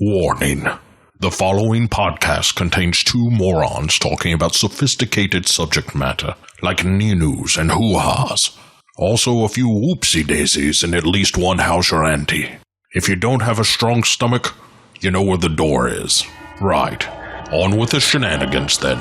Warning. The following podcast contains two morons talking about sophisticated subject matter, like news and hoo-has. Also a few whoopsie-daisies and at least one house or auntie. If you don't have a strong stomach, you know where the door is. Right. On with the shenanigans then.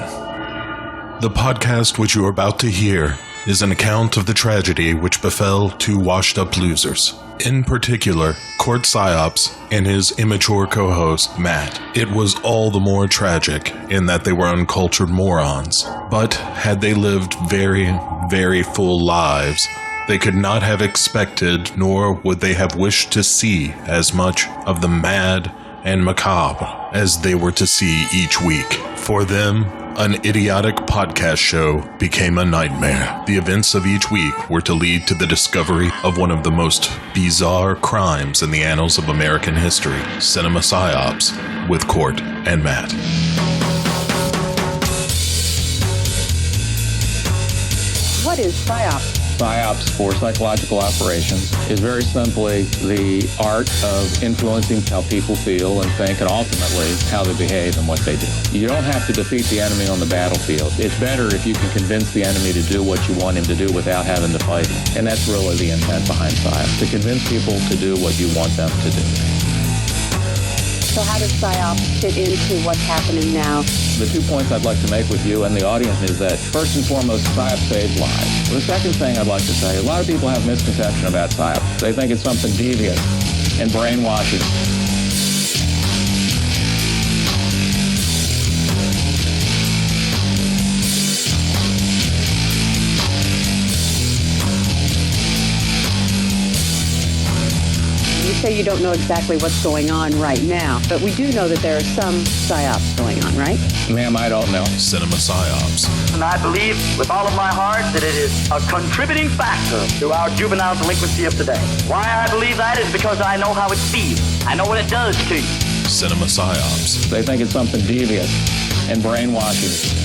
The podcast which you are about to hear is an account of the tragedy which befell two washed-up losers. In particular, Court PSYOPS and his immature co-host, Matt. It was all the more tragic in that they were uncultured morons. But had they lived very, very full lives, they could not have expected, nor would they have wished to see as much of the mad and macabre as they were to see each week. For them, an idiotic podcast show became a nightmare. The events of each week were to lead to the discovery of one of the most bizarre crimes in the annals of American history, Cinema PSYOPS, with Court and Matt. What is PSYOPS? PSYOPS, for psychological operations, is very simply the art of influencing how people feel and think, and ultimately how they behave and what they do. You don't have to defeat the enemy on the battlefield. It's better if you can convince the enemy to do what you want him to do without having to fight him. And that's really the intent behind PSYOPS, to convince people to do what you want them to do. So how does PSYOPS fit into what's happening now? The 2 points I'd like to make with you and the audience is that, first and foremost, PSYOPS saves lives. The second thing I'd like to say, a lot of people have misconception about PSYOPS. They think it's something devious and brainwashing. You say you don't know exactly what's going on right now, but we do know that there are some PSYOPs going on, right? Ma'am, I don't know. Cinema PSYOPS. And I believe with all of my heart that it is a contributing factor to our juvenile delinquency of today. Why I believe that is because I know how it feels. I know what it does to you. Cinema PSYOPS. They think it's something devious and brainwashing.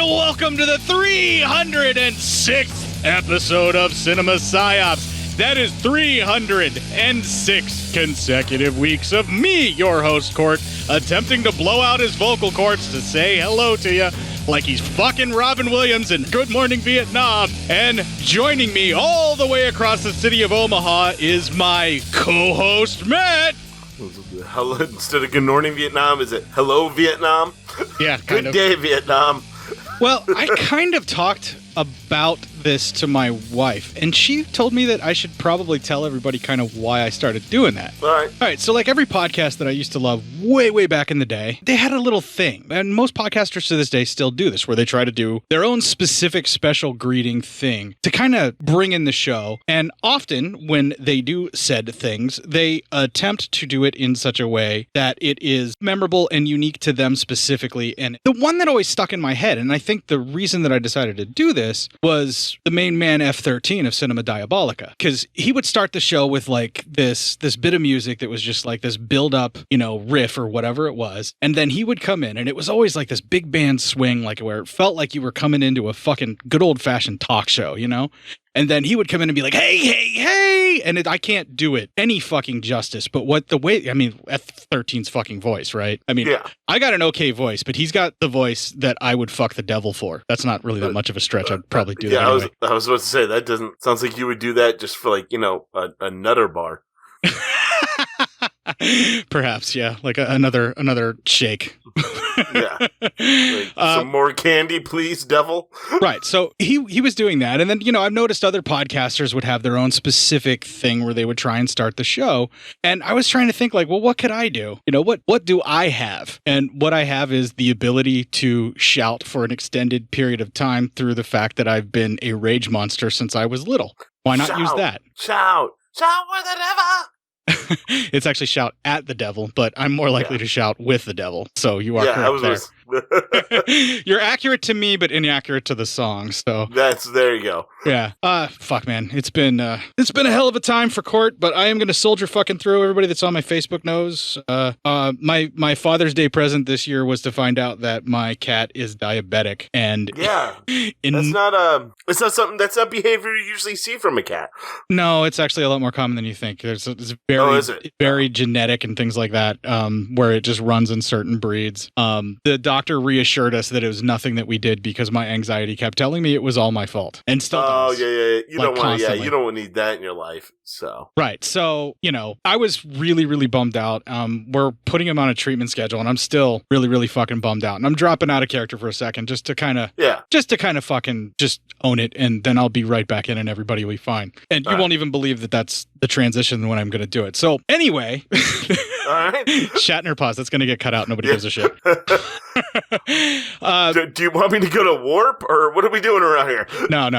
Welcome to the 306th episode of Cinema PSYOPS. That is 306 consecutive weeks of me, your host, Court, attempting to blow out his vocal cords to say hello to you like he's fucking Robin Williams in Good Morning Vietnam. And joining me all the way across the city of Omaha is my co-host, Matt. Hello, instead of Good Morning Vietnam, is it Hello Vietnam? Yeah, kind of. Good day, Vietnam. Well, I kind of talked about this to my wife, and she told me that I should probably tell everybody kind of why I started doing that. All right, so like every podcast that I used to love way back in the day, they had a little thing, and most podcasters to this day still do this, where they try to do their own specific special greeting thing to kind of bring in the show, and often when they do said things, they attempt to do it in such a way that it is memorable and unique to them specifically. And the one that always stuck in my head, and I think the reason that I decided to do this was the main man F13 of Cinema Diabolica, because he would start the show with like this bit of music that was just like this build up, riff or whatever it was, and then he would come in, and it was always like this big band swing, like where it felt like you were coming into a fucking good old fashioned talk show, And then he would come in and be like, hey, and I can't do it any fucking justice. But F13's fucking voice, right? yeah. I got an okay voice, but he's got the voice that I would fuck the devil for. That's not really that much of a stretch. I'd probably do that anyway. I was about to say, that sounds like you would do that just for like, a nutter bar. Perhaps, yeah, like another shake. Yeah, like, some more candy, please, devil. Right. So he was doing that, and then I've noticed other podcasters would have their own specific thing where they would try and start the show, and I was trying to think like, well, what could I do? What do I have? And what I have is the ability to shout for an extended period of time through the fact that I've been a rage monster since I was little. Why not use that? Shout with the devil. It's actually shout at the devil, but I'm more likely to shout with the devil. So you are correct there. You're accurate to me, but inaccurate to the song. So there you go. Yeah. Fuck, man. It's been a hell of a time for court, but I am going to soldier fucking through. Everybody that's on my Facebook knows. My Father's Day present this year was to find out that my cat is diabetic, and it's not something that's not behavior you usually see from a cat. No, it's actually a lot more common than you think. It's very genetic and things like that, where it just runs in certain breeds. The doctor reassured us that it was nothing that we did because my anxiety kept telling me it was all my fault, and still does. You don't want to need that in your life. So right. So, I was really, really bummed out. We're putting him on a treatment schedule, and I'm still really, really fucking bummed out. And I'm dropping out of character for a second just to kind of fucking just own it, and then I'll be right back in, and everybody will be fine. And you won't even believe that that's the transition when I'm going to do it. So anyway, all right. Shatner pause. That's going to get cut out. Nobody gives a shit. Do you want me to go to warp, or what are we doing around here? No.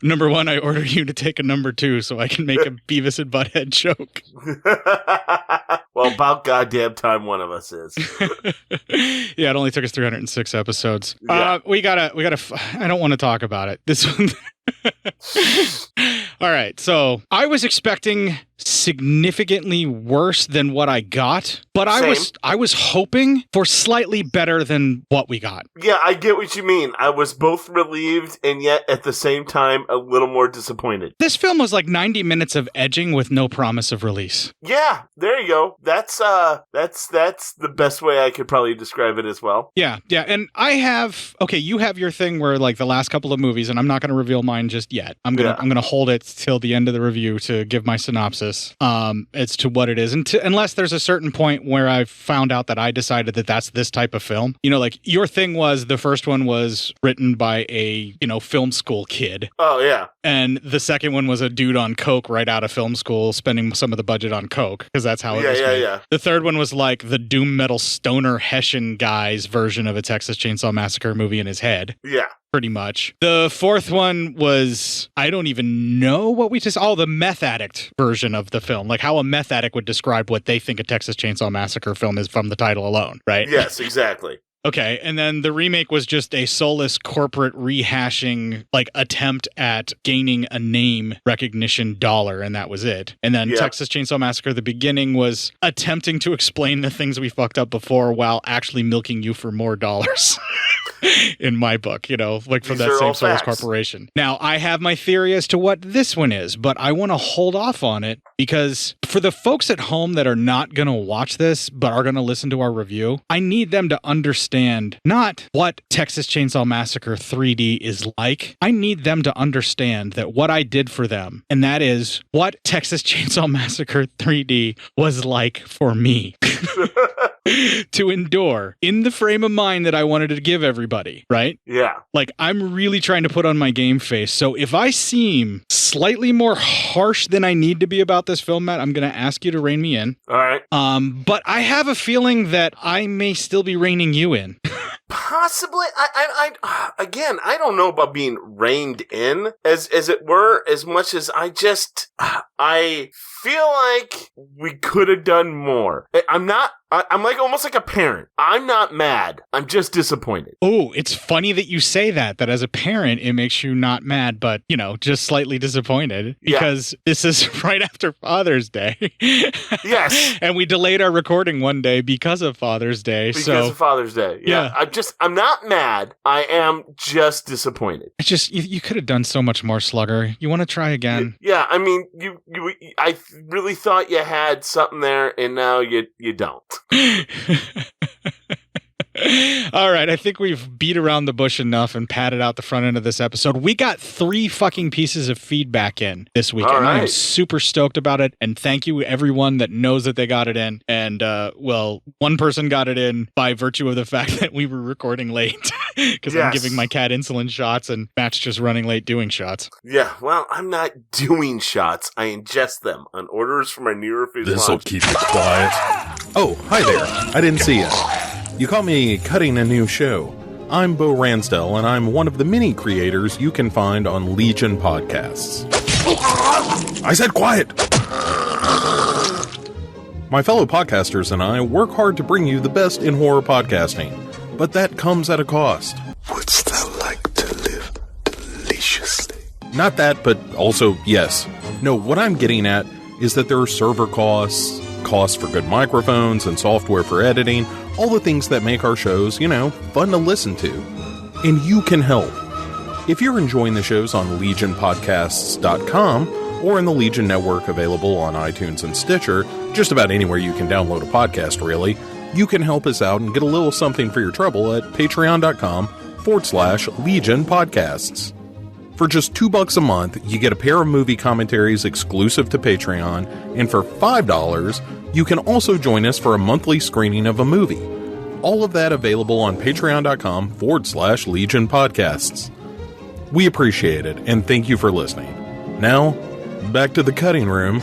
Number one, I order you to take a number two so I can make a Beavis and Butthead joke. Well, about goddamn time one of us is. Yeah, it only took us 306 episodes. Yeah. We gotta. I don't want to talk about it. This one. All right, so I was expecting significantly worse than what I got, but I was hoping for slightly better than what we got. Yeah, I get what you mean. I was both relieved and yet at the same time a little more disappointed. This film was like 90 minutes of edging with no promise of release. Yeah, there you go. That's the best way I could probably describe it as well. Yeah, and you have your thing where like the last couple of movies, and I'm not going to reveal mine just yet. I'm gonna hold it till the end of the review to give my synopsis as to what it is, unless there's a certain point where I've found out that I decided that that's this type of film. Like your thing was the first one was written by a film school kid. Oh yeah, and the second one was a dude on coke right out of film school, spending some of the budget on coke because that's how it was made. Yeah. The third one was like the doom metal stoner Hessian guy's version of a Texas Chainsaw Massacre movie in his head. Yeah. Pretty much. The fourth one was, I don't even know what the meth addict version of the film, like how a meth addict would describe what they think a Texas Chainsaw Massacre film is from the title alone, right? Yes, exactly. Okay, and then the remake was just a soulless corporate rehashing, like, attempt at gaining a name recognition dollar, and that was it. And then Texas Chainsaw Massacre, the beginning was attempting to explain the things we fucked up before while actually milking you for more dollars. In my book, like from that same soulless corporation. Now, I have my theory as to what this one is, but I want to hold off on it because for the folks at home that are not going to watch this, but are going to listen to our review, I need them to understand not what Texas Chainsaw Massacre 3D is like. I need them to understand that what I did for them, and that is what Texas Chainsaw Massacre 3D was like for me. To endure in the frame of mind that I wanted to give everybody, right? Yeah. Like, I'm really trying to put on my game face. So if I seem slightly more harsh than I need to be about this film, Matt, I'm going to ask you to rein me in. All right. But I have a feeling that I may still be reining you in. Possibly. I don't know about being reined in, as it were, as much as I feel like we could have done more. I'm like almost like a parent. I'm not mad. I'm just disappointed. Oh, it's funny that you say that as a parent, it makes you not mad, but, just slightly disappointed because this is right after Father's Day. Yes. And we delayed our recording one day because of Father's Day. Because of Father's Day. Yeah. I'm not mad. I am just disappointed. You could have done so much more, Slugger. You want to try again? Yeah. I mean, I really thought you had something there, and now you don't. All right, I think we've beat around the bush enough and padded out the front end of this episode. We got 3 fucking pieces of feedback in this week, and I'm super stoked about it. And thank you, everyone that knows that they got it in. And, one person got it in by virtue of the fact that we were recording late because I'm giving my cat insulin shots and Matt's just running late doing shots. Yeah, well, I'm not doing shots. I ingest them on orders from my neurophys. This'll keep it quiet. Oh, hi there. I didn't see you. You caught me cutting a new show. I'm Bo Ransdell, and I'm one of the many creators you can find on Legion Podcasts. I said quiet! My fellow podcasters and I work hard to bring you the best in horror podcasting. but that comes at a cost. Wouldst thou like to live deliciously? Not that, but also yes. No, what I'm getting at is that there are server costs, costs for good microphones and software for editing, all the things that make our shows, fun to listen to. And you can help. If you're enjoying the shows on legionpodcasts.com or in the Legion Network available on iTunes and Stitcher, just about anywhere you can download a podcast, really, you can help us out and get a little something for your trouble at patreon.com/Legion Podcasts. For just $2 a month, you get a pair of movie commentaries exclusive to Patreon, and for $5, you can also join us for a monthly screening of a movie. All of that available on patreon.com/Legion Podcasts. We appreciate it, and thank you for listening. Now, back to the cutting room.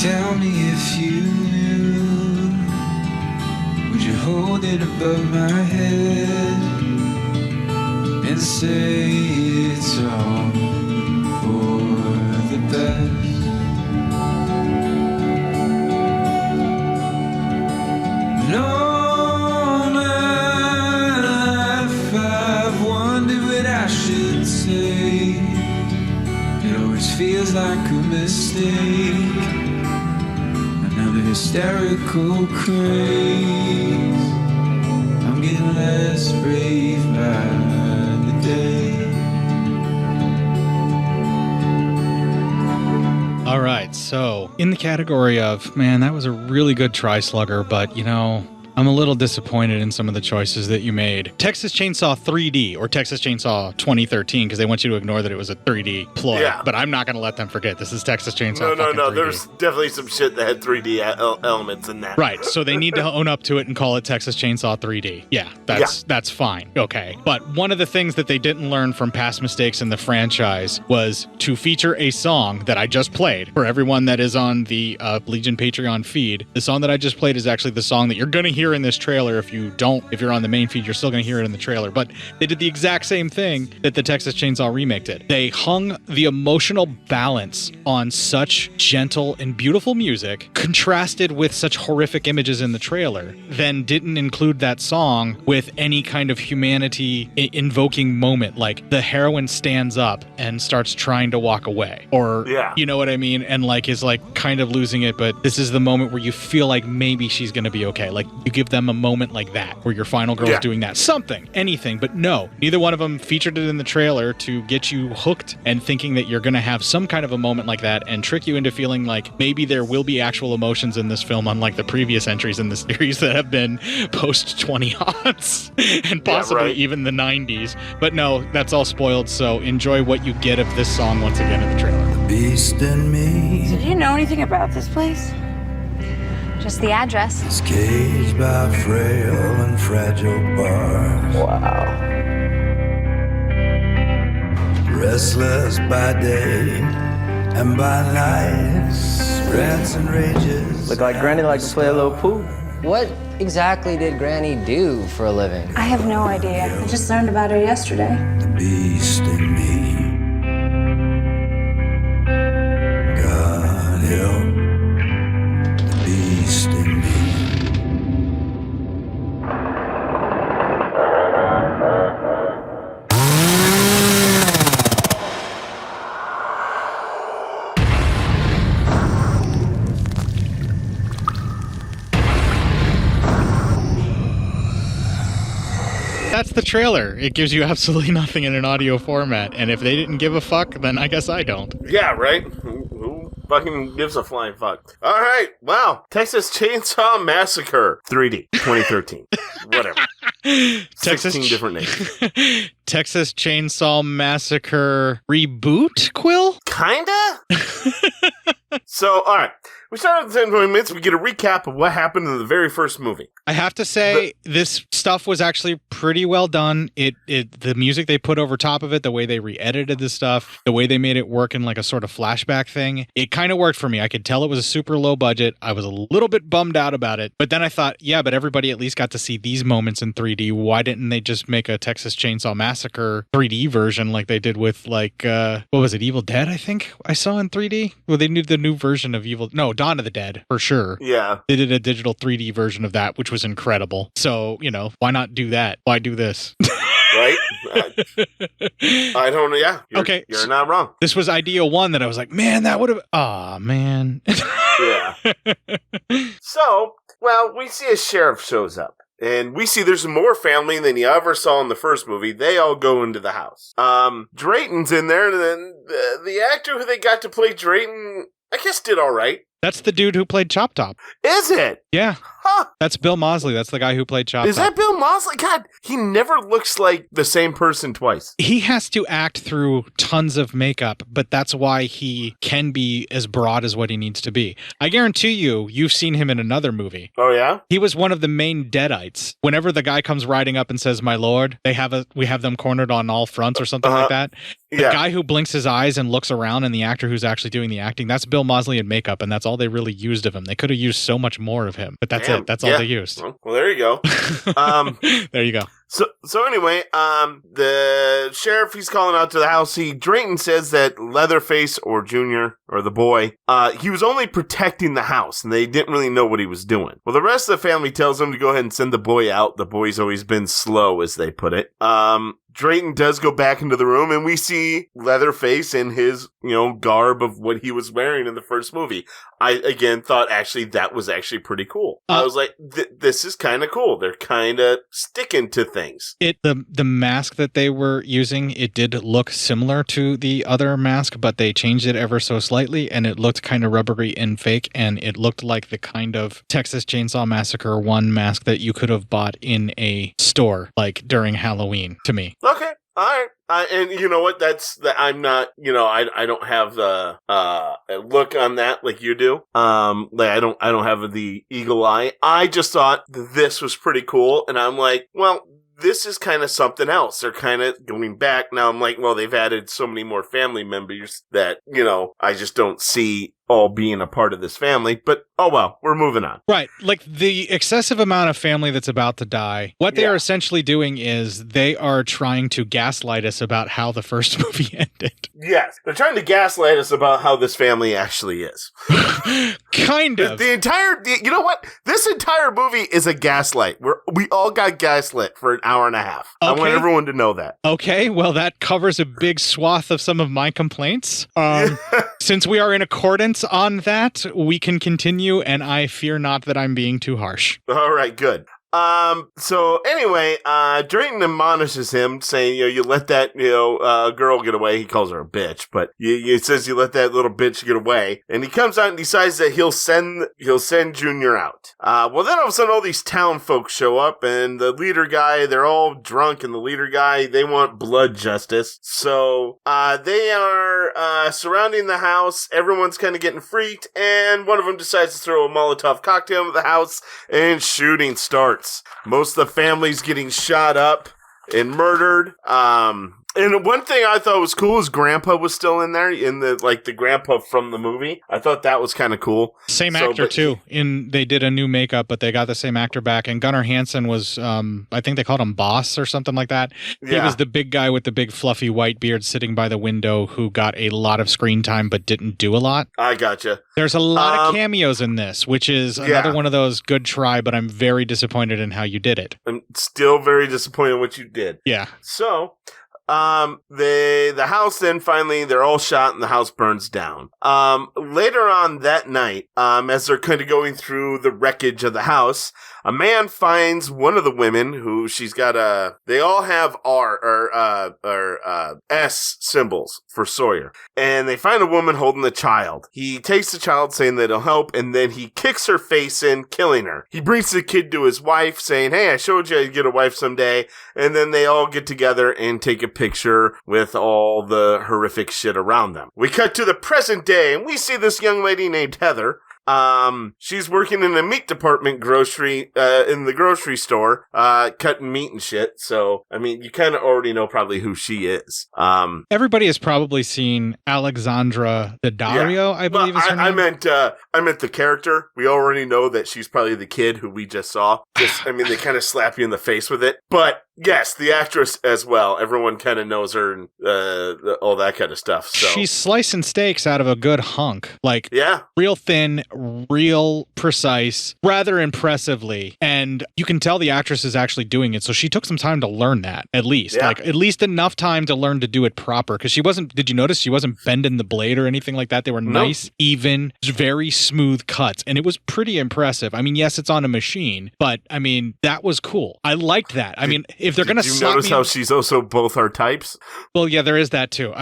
Tell me if you knew. Would you hold it above my head and say it's all for the best? No, my life I've wondered what I should say. It always feels like a mistake. Hysterical craze. I'm getting less brave by the day. All right, so in the category of, man, that was a really good Tri-Slugger, but I'm a little disappointed in some of the choices that you made. Texas Chainsaw 3D or Texas Chainsaw 2013, because they want you to ignore that it was a 3D ploy. Yeah. But I'm not going to let them forget. This is Texas Chainsaw. No. 3D. There's definitely some shit that had 3D elements in that. Right. So they need to own up to it and call it Texas Chainsaw 3D. Yeah, that's fine. Okay. But one of the things that they didn't learn from past mistakes in the franchise was to feature a song that I just played. For everyone that is on the Legion Patreon feed, the song that I just played is actually the song that you're going to hear in this trailer. If you're on the main feed, you're still going to hear it in the trailer. But they did the exact same thing that the Texas Chainsaw remake did. They hung the emotional balance on such gentle and beautiful music, contrasted with such horrific images in the trailer, then didn't include that song with any kind of humanity invoking moment, like the heroine stands up and starts trying to walk away, or you know what I mean, and is kind of losing it, but this is the moment where you feel like maybe she's going to be okay. Like you give them a moment like that where your final girl is doing that, anything, but no, neither one of them featured it in the trailer to get you hooked and thinking that you're going to have some kind of a moment like that and trick you into feeling like maybe there will be actual emotions in this film, unlike the previous entries in the series that have been post 20-aughts and possibly even the 90s. But no, that's all spoiled, so enjoy what you get of this song once again in the trailer. The beast in me. So do you know anything about this place? Just the address. It's caged by frail and fragile bars. Wow. Restless by day and by night, rants and rages. Look like Granny likes to play a little pool. What exactly did Granny do for a living? I have no idea. I just learned about her yesterday. The beast in me. God help the beast in me. That's the trailer. It gives you absolutely nothing in an audio format, and if they didn't give a fuck, then I guess I don't. Yeah, right? Who fucking gives a flying fuck? All right, wow. Texas Chainsaw Massacre 3D 2013. Whatever. 16 different names. Texas Chainsaw Massacre reboot, Quill? Kinda? So, all right. we start at the 10 minutes. We get a recap of what happened in the very first movie. I have to say, this stuff was actually pretty well done. The music they put over top of it, the way they re-edited the stuff, the way they made it work in like a sort of flashback thing, it kind of worked for me. I could tell it was a super low budget. I was a little bit bummed out about it, but then I thought, yeah, but everybody at least got to see these moments in 3D. Why didn't they just make a Texas Chainsaw Massacre 3D version like they did with like, what was it, Evil Dead, I think I saw in 3D? Well, they did the new version of Dawn of the Dead, for sure. Yeah. They did a digital 3D version of that, which was incredible. So, why not do that? Why do this? Right? I don't know. Yeah. Okay. You're not wrong. This was idea one that I was like, man, that would have. Oh, man. Yeah. So, we see a sheriff shows up. And we see there's more family than you ever saw in the first movie. They all go into the house. Drayton's in there, and then the actor who they got to play Drayton, I guess, did all right. That's the dude who played Chop Top. Is it? Yeah. Huh. That's Bill Moseley. That's the guy who played Chop Top. Is that Bill Moseley? God, he never looks like the same person twice. He has to act through tons of makeup, but that's why he can be as broad as what he needs to be. I guarantee you've seen him in another movie. Oh, yeah? He was one of the main Deadites. Whenever the guy comes riding up and says, "My lord," we have them cornered on all fronts or something like that. The guy who blinks his eyes and looks around and the actor who's actually doing the acting, that's Bill Moseley in makeup, and that's all they really used of him. They could have used so much more of him, but that's it. That's all they used. Well, there you go. There you go. So anyway, the sheriff, he's calling out to the house. Drayton says that Leatherface or Junior or the boy, he was only protecting the house and they didn't really know what he was doing. Well, the rest of the family tells him to go ahead and send the boy out. The boy's always been slow, as they put it. Drayton does go back into the room and we see Leatherface in his, garb of what he was wearing in the first movie. I, again, thought actually that was actually pretty cool. I was like, this is kind of cool. They're kind of sticking to things. The mask that they were using, it did look similar to the other mask, but they changed it ever so slightly and it looked kind of rubbery and fake, and it looked like the kind of Texas Chainsaw Massacre 1 mask that you could have bought in a store, like during Halloween, to me. Okay. All right. And you know what? I'm not, I don't have the, look on that like you do. I don't have the eagle eye. I just thought this was pretty cool. And I'm like, well, this is kind of something else. They're kind of going back. Now I'm like, well, they've added so many more family members that, I just don't see all being a part of this family, but oh well, we're moving on. Right. Like the excessive amount of family that's about to die, what they are essentially doing is they are trying to gaslight us about how the first movie ended. Yes. They're trying to gaslight us about how this family actually is. Kind of. You know what? This entire movie is a gaslight. We all got gaslit for an hour and a half. Okay. I want everyone to know that. Okay. Well, that covers a big swath of some of my complaints. Since we are in accordance on that, we can continue, and I fear not that I'm being too harsh. All right, good. So anyway, Drayton admonishes him, saying, you let that, girl get away. He calls her a bitch, but he says you let that little bitch get away. And he comes out and decides that he'll send Junior out. Well, then all of a sudden all these town folks show up, and the leader guy, they're all drunk, and the leader guy, they want blood justice. So, they are, surrounding the house. Everyone's kind of getting freaked, and one of them decides to throw a Molotov cocktail at the house, and shooting starts. Most of the family's getting shot up and murdered. And one thing I thought was cool is Grandpa was still in there, in the Grandpa from the movie. I thought that was kind of cool. Same actor too. They did a new makeup, but they got the same actor back. And Gunnar Hansen was, I think they called him Boss or something like that. Yeah. He was the big guy with the big fluffy white beard sitting by the window who got a lot of screen time but didn't do a lot. I gotcha. There's a lot of cameos in this, which is another one of those good try, but I'm very disappointed in how you did it. I'm still very disappointed in what you did. Yeah. So, the house then finally, they're all shot and the house burns down. Later on that night, as they're kind of going through the wreckage of the house, a man finds one of the women who she's got they all have S symbols for Sawyer. And they find a woman holding the child. He takes the child saying that it'll help, and then he kicks her face in, killing her. He brings the kid to his wife saying, hey, I showed you I'd get a wife someday. And then they all get together and take a picture with all the horrific shit around them. We cut to the present day and we see this young lady named Heather. She's working in the meat department in the grocery store, cutting meat and shit. So, I mean, you kind of already know probably who she is. Everybody has probably seen Alexandra Daddario, I believe is her name. I meant the character. We already know that she's probably the kid who we just saw. They kind of slap you in the face with it. But yes, the actress as well. Everyone kind of knows her and all that kind of stuff. So she's slicing steaks out of a good hunk. Like, real thin, real precise, rather impressively. And you can tell the actress is actually doing it. So she took some time to learn that, at least. Like, at least enough time to learn to do it proper. Because did you notice she wasn't bending the blade or anything like that? They were nice, even, very smooth cuts. And it was pretty impressive. I mean, yes, it's on a machine, but I mean, that was cool. I liked that. I mean, if they're going to slap me... Did you notice how she's also both our types? Well, yeah, there is that too.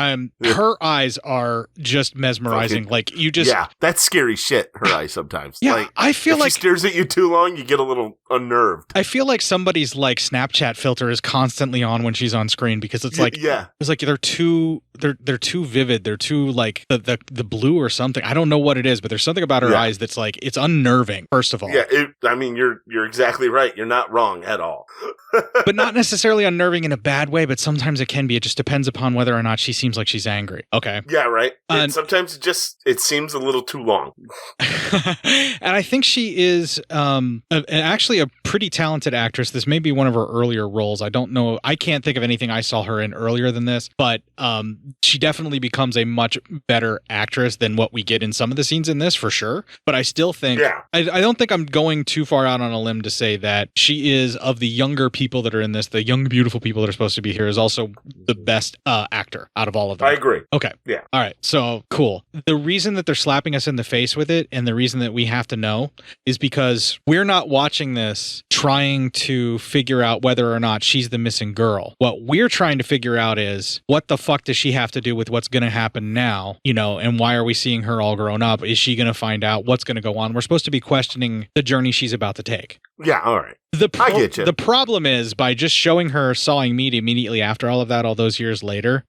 Her eyes are just mesmerizing. Like, you just... Yeah, that's scary shit, her eyes sometimes. Yeah, like, I feel like... If she stares at you too long, you get a little unnerved. I feel like somebody's, like, Snapchat filter is constantly on when she's on screen because it's like... Yeah. It's like they're too vivid. They're too, like, the blue or something. I don't know what it is, but there's something about her eyes that's, like, it's unnerving, first of all. Yeah, you're exactly right. You're not wrong at all. But not necessarily unnerving in a bad way, but sometimes it can be. It just depends upon whether or not she seems like she's angry. Okay. Yeah, right. And sometimes it seems a little too long. And I think she is actually a pretty talented actress. This may be one of her earlier roles. I don't know. I can't think of anything I saw her in earlier than this, but she definitely becomes a much better actress than what we get in some of the scenes in this, for sure. But I still think, I don't think I'm going too far out on a limb to say that she is, of the younger people that are in this, the young, beautiful people that are supposed to be here, is also the best actor out of all of them. I agree. Okay. Yeah. All right. So cool. The reason that they're slapping us in the face with it, and the reason that we have to know, is because we're not watching this trying to figure out whether or not she's the missing girl. What we're trying to figure out is, what the fuck does she have to do with what's going to happen now? You know, and why are we seeing her all grown up? Is she going to find out what's going to go on? We're supposed to be questioning the journey she's about to take. Yeah. All right. I get you. The problem is, by just showing her sawing meat immediately after all of that, all those years later,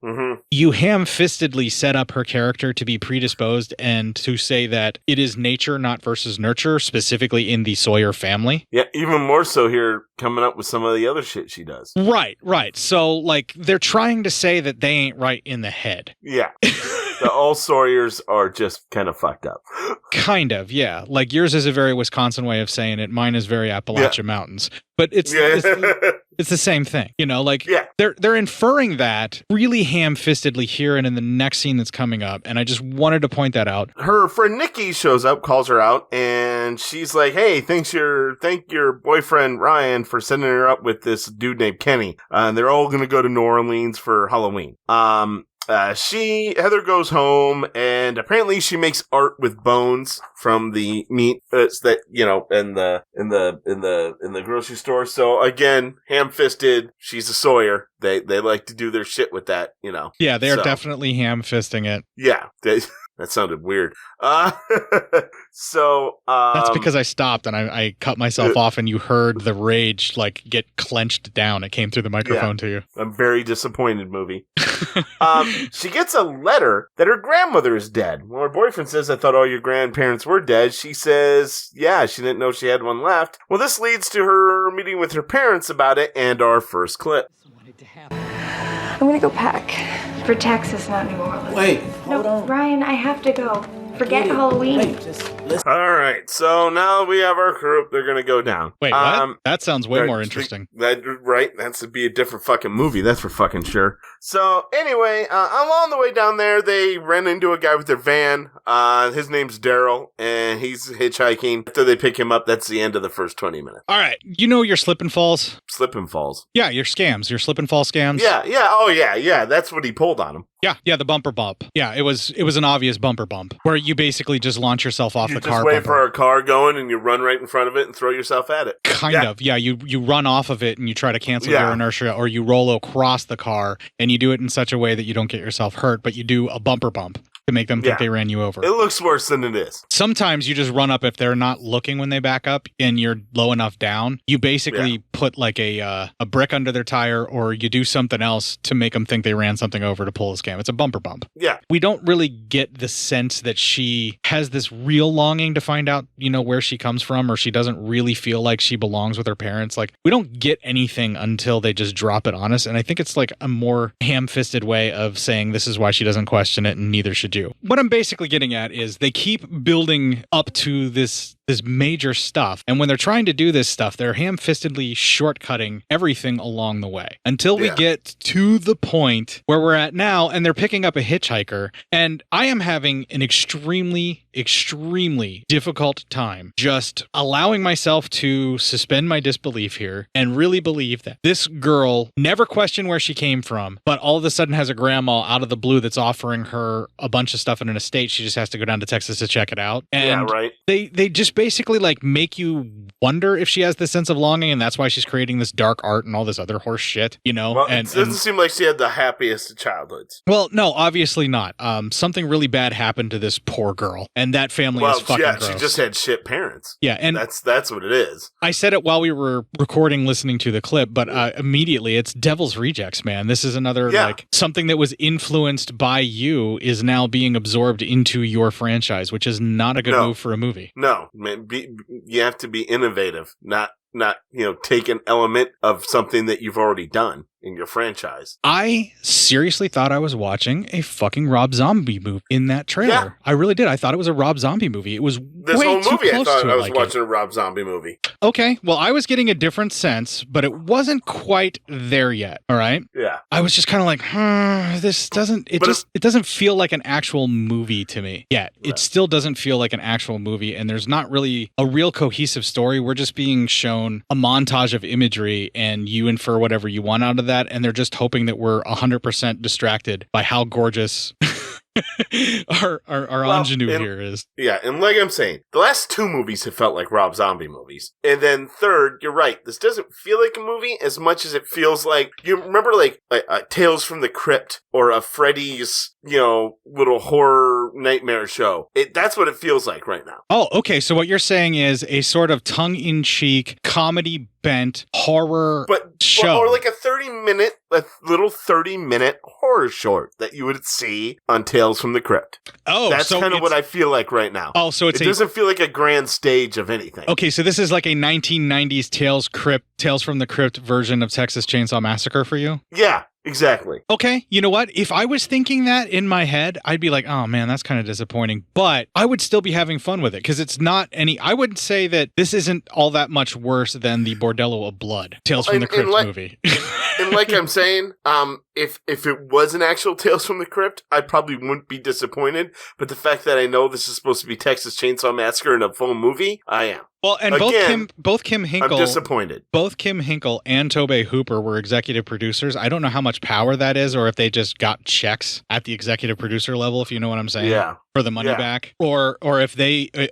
you ham-fistedly set up her character to be predisposed and to say that it is nature, not versus nurture, specifically in the Sawyer family. Yeah, even more so here, coming up with some of the other shit she does. Right. So, like, they're trying to say that they ain't right in the head. Yeah. All Sawyers are just kind of fucked up. Kind of, yeah. Like, yours is a very Wisconsin way of saying it. Mine is very Appalachian Mountains. But it's the same thing, you know. Like, they're inferring that really ham-fistedly here and in the next scene that's coming up. And I just wanted to point that out. Her friend Nikki shows up, calls her out, and she's like, "Hey, thank your boyfriend Ryan for sending her up with this dude named Kenny. They're all gonna go to New Orleans for Halloween." Heather goes home, and apparently she makes art with bones from the meat that, you know, in the grocery store. So again, ham-fisted. She's a Sawyer. They like to do their shit with that, you know. Yeah, they are definitely ham-fisting it. Yeah. That sounded weird. That's because I stopped and I cut myself off, and you heard the rage like get clenched down. It came through the microphone to you. I'm very disappointed, movie. She gets a letter that her grandmother is dead. Well, her boyfriend says, "I thought all your grandparents were dead." She says, yeah, she didn't know she had one left. Well, this leads to her meeting with her parents about it, and our first clip. I'm gonna go pack for Texas, not New Orleans. Wait, hold on. Ryan, I have to go. Forget Halloween. Wait, just listen. All right, so now we have our group. They're going to go down. Wait, what? That sounds way more interesting. Right? That's to be a different fucking movie. That's for fucking sure. So anyway, along the way down there, they ran into a guy with their van. His name's Daryl, and he's hitchhiking. After they pick him up, that's the end of the first 20 minutes. All right. You know your slip and falls? Slip and falls. Yeah, your scams. Your slip and fall scams. Yeah. Oh, yeah. That's what he pulled on him. Yeah, the bumper bump. Yeah, it was an obvious bumper bump where you basically just launch yourself off the car. You just wait for a car going and you run right in front of it and throw yourself at it. Kind of. Yeah, you run off of it and you try to cancel your inertia, or you roll across the car, and you do it in such a way that you don't get yourself hurt, but you do a bumper bump. to make them think they ran you over. It looks worse than it is. Sometimes you just run up if they're not looking when they back up and you're low enough down. You basically put like a brick under their tire, or you do something else to make them think they ran something over to pull a scam. It's a bumper bump. Yeah. We don't really get the sense that she has this real longing to find out, where she comes from, or she doesn't really feel like she belongs with her parents. Like, we don't get anything until they just drop it on us. And I think it's like a more ham-fisted way of saying this is why she doesn't question it and neither should you. What I'm basically getting at is they keep building up to this major stuff. And when they're trying to do this stuff, they're ham-fistedly shortcutting everything along the way until we get to the point where we're at now, and they're picking up a hitchhiker. And I am having an extremely difficult time just allowing myself to suspend my disbelief here and really believe that this girl never questioned where she came from, but all of a sudden has a grandma out of the blue that's offering her a bunch of stuff in an estate. She just has to go down to Texas to check it out. And they just basically like make you wonder if she has this sense of longing, and that's why she's creating this dark art and all this other horse shit, Well, it doesn't seem like she had the happiest of childhoods. Well, no, obviously not. Something really bad happened to this poor girl, and that family is fucking gross. She just had shit parents. Yeah, and that's what it is. I said it while we were recording, listening to the clip, but immediately it's Devil's Rejects, man. This is another like something that was influenced by you is now being absorbed into your franchise, which is not a good move for a movie. No, man, you have to be innovative, not take an element of something that you've already done in your franchise. I seriously thought I was watching a fucking Rob Zombie movie in that trailer. Yeah. I really did. I thought it was a Rob Zombie movie. It was this way whole too movie. close I thought to I was like watching a Rob Zombie movie. Okay, well, I was getting a different sense, but it wasn't quite there yet. All right. Yeah. I was just kind of like, this doesn't. It doesn't feel like an actual movie to me yet. Right. It still doesn't feel like an actual movie, and there's not really a real cohesive story. We're just being shown a montage of imagery, and you infer whatever you want out of that, and they're just hoping that we're 100% distracted by how gorgeous our ingenue here is. Yeah, and like I'm saying, the last two movies have felt like Rob Zombie movies. And then third, you're right, this doesn't feel like a movie as much as it feels like, you remember like Tales from the Crypt or a Freddy's, little horror nightmare show. That's what it feels like right now. Oh, okay. So what you're saying is a sort of tongue-in-cheek, comedy-bent horror show. Or like a little 30-minute horror short that you would see on Tales from the Crypt. Oh, that's so kind of what I feel like right now. Oh, so it doesn't feel like a grand stage of anything. Okay, so this is like a 1990s Tales from the Crypt version of Texas Chainsaw Massacre for you? Yeah. Exactly. Okay, you know what? If I was thinking that in my head, I'd be like, oh man, that's kind of disappointing. But I would still be having fun with it because it's not I wouldn't say that this isn't all that much worse than the Bordello of Blood, Tales from the Crypt movie. And like I'm saying, if it was an actual Tales from the Crypt, I probably wouldn't be disappointed. But the fact that I know this is supposed to be Texas Chainsaw Massacre in a full movie, I am. Well, and both Kim Hinkle, I'm disappointed. Both Kim Hinkle and Tobey Hooper were executive producers. I don't know how much power that is, or if they just got checks at the executive producer level, if you know what I'm saying. Yeah. For the money back, or if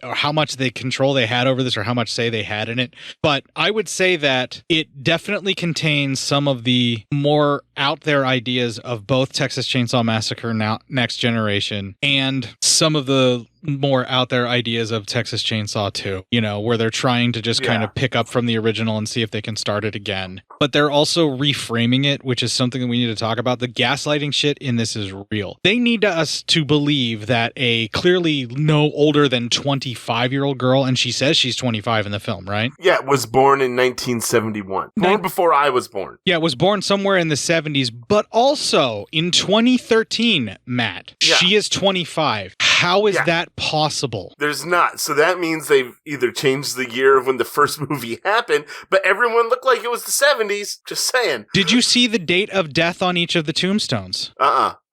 or how much control they had over this, or how much say they had in it. But I would say that it definitely contains some of the more out there ideas of both Texas Chainsaw Massacre Next Generation and some of the more out there ideas of Texas Chainsaw 2, where they're trying to just kind of pick up from the original and see if they can start it again. But they're also reframing it, which is something that we need to talk about. The gaslighting shit in this is real. They need us to believe that a clearly no older than 25-year-old girl, and she says she's 25 in the film, right? Yeah, was born in 1971. Born before I was born. Yeah, was born somewhere in the 70s, but also in 2013, Matt, she is 25. How is that possible? There's not. So that means they've either changed the year of when the first movie happened, but everyone looked like it was the 70s. Just saying. Did you see the date of death on each of the tombstones?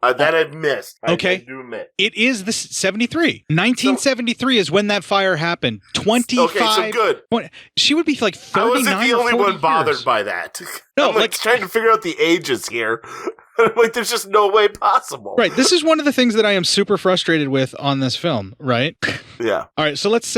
That I've missed. Okay. I do admit. It is the 73. 1973 is when that fire happened. 25. Okay, so good. She would be like 39 I wasn't the only one bothered years. by that. No, I'm trying to figure out the ages here. There's just no way possible. Right. This is one of the things that I am super frustrated with on this film, right? Yeah. All right. So let's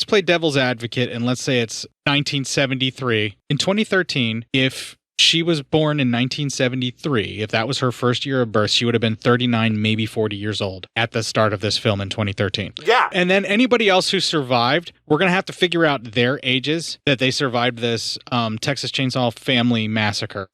play devil's advocate, and let's say it's 1973. In 2013, if she was born in 1973. If that was her first year of birth, she would have been 39, maybe 40 years old at the start of this film in 2013. Yeah. And then anybody else who survived, we're going to have to figure out their ages that they survived this Texas Chainsaw Family massacre.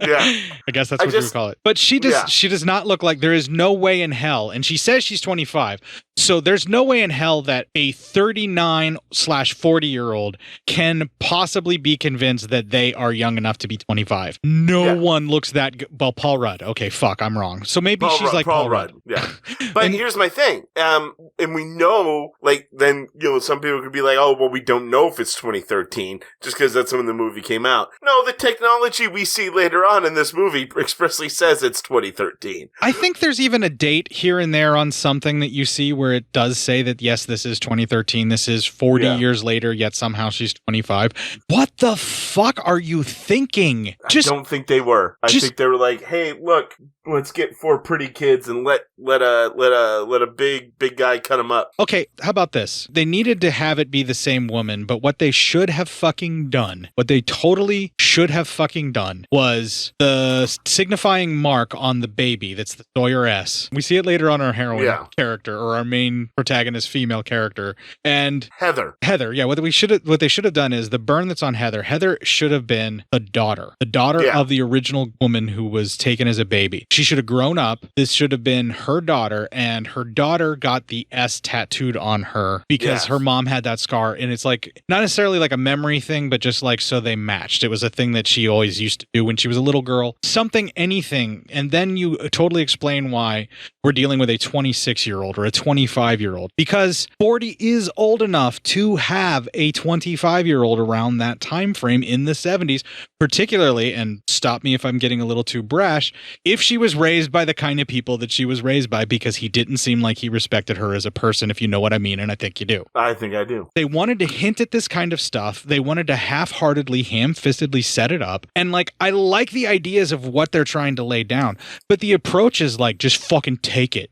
Yeah. I guess that's what you would call it. But she does not look like, there is no way in hell, and she says she's 25. So there's no way in hell that a 39/40-year-old can possibly be convinced that they are young enough to be 25. No one looks that good. Well, Paul Rudd. Okay, fuck, I'm wrong. So maybe she's like Paul Rudd. Yeah. But here's my thing. And we know, like, then, some people could be like, oh, well, we don't know if it's 2013 just because that's when the movie came out. No, the technology we see later on in this movie expressly says it's 2013. I think there's even a date here and there on something that you see where it does say that, yes, this is 2013. This is 40 years later, yet somehow she's 25. What the fuck are you thinking? I don't think they were. I think they were like, hey, look, let's get 4 pretty kids and let a big guy cut them up. Okay, how about this? They needed to have it be the same woman, but what they should have fucking done, what they totally should have fucking done, was the signifying mark on the baby. That's the Sawyer S. We see it later on our heroine character, or our main protagonist female character, and Heather. Yeah, what they should have done is the burn that's on Heather. Heather should have been the daughter of the original woman who was taken as a baby. She should have grown up. This should have been her daughter, and her daughter got the S tattooed on her because her mom had that scar, and it's like not necessarily like a memory thing, but just like so they matched. It was a thing that she always used to do when she was a little girl. Something, anything, and then you totally explain why we're dealing with a 26-year-old or a 25-year-old, because 40 is old enough to have a 25-year-old around that time frame in the 70s, particularly, and stop me if I'm getting a little too brash, if she was raised by the kind of people that she was raised by, because he didn't seem like he respected her as a person, if you know what I mean, and I think you do. I think I do. They wanted to hint at this kind of stuff. They wanted to half-heartedly, ham-fistedly set it up, and like, I like the ideas of what they're trying to lay down, but the approach is like, just fucking take it.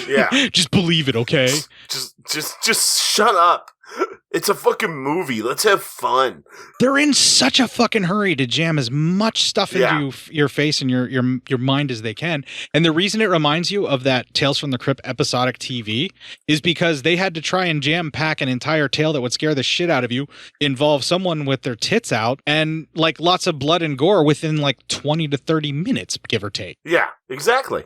Yeah. Just believe it, okay? Just shut up. It's a fucking movie. Let's have fun. They're in such a fucking hurry to jam as much stuff into your face and your mind as they can. And the reason it reminds you of that Tales from the Crypt episodic TV is because they had to try and jam pack an entire tale that would scare the shit out of you, involve someone with their tits out, and like lots of blood and gore within like 20 to 30 minutes, give or take. Yeah, exactly.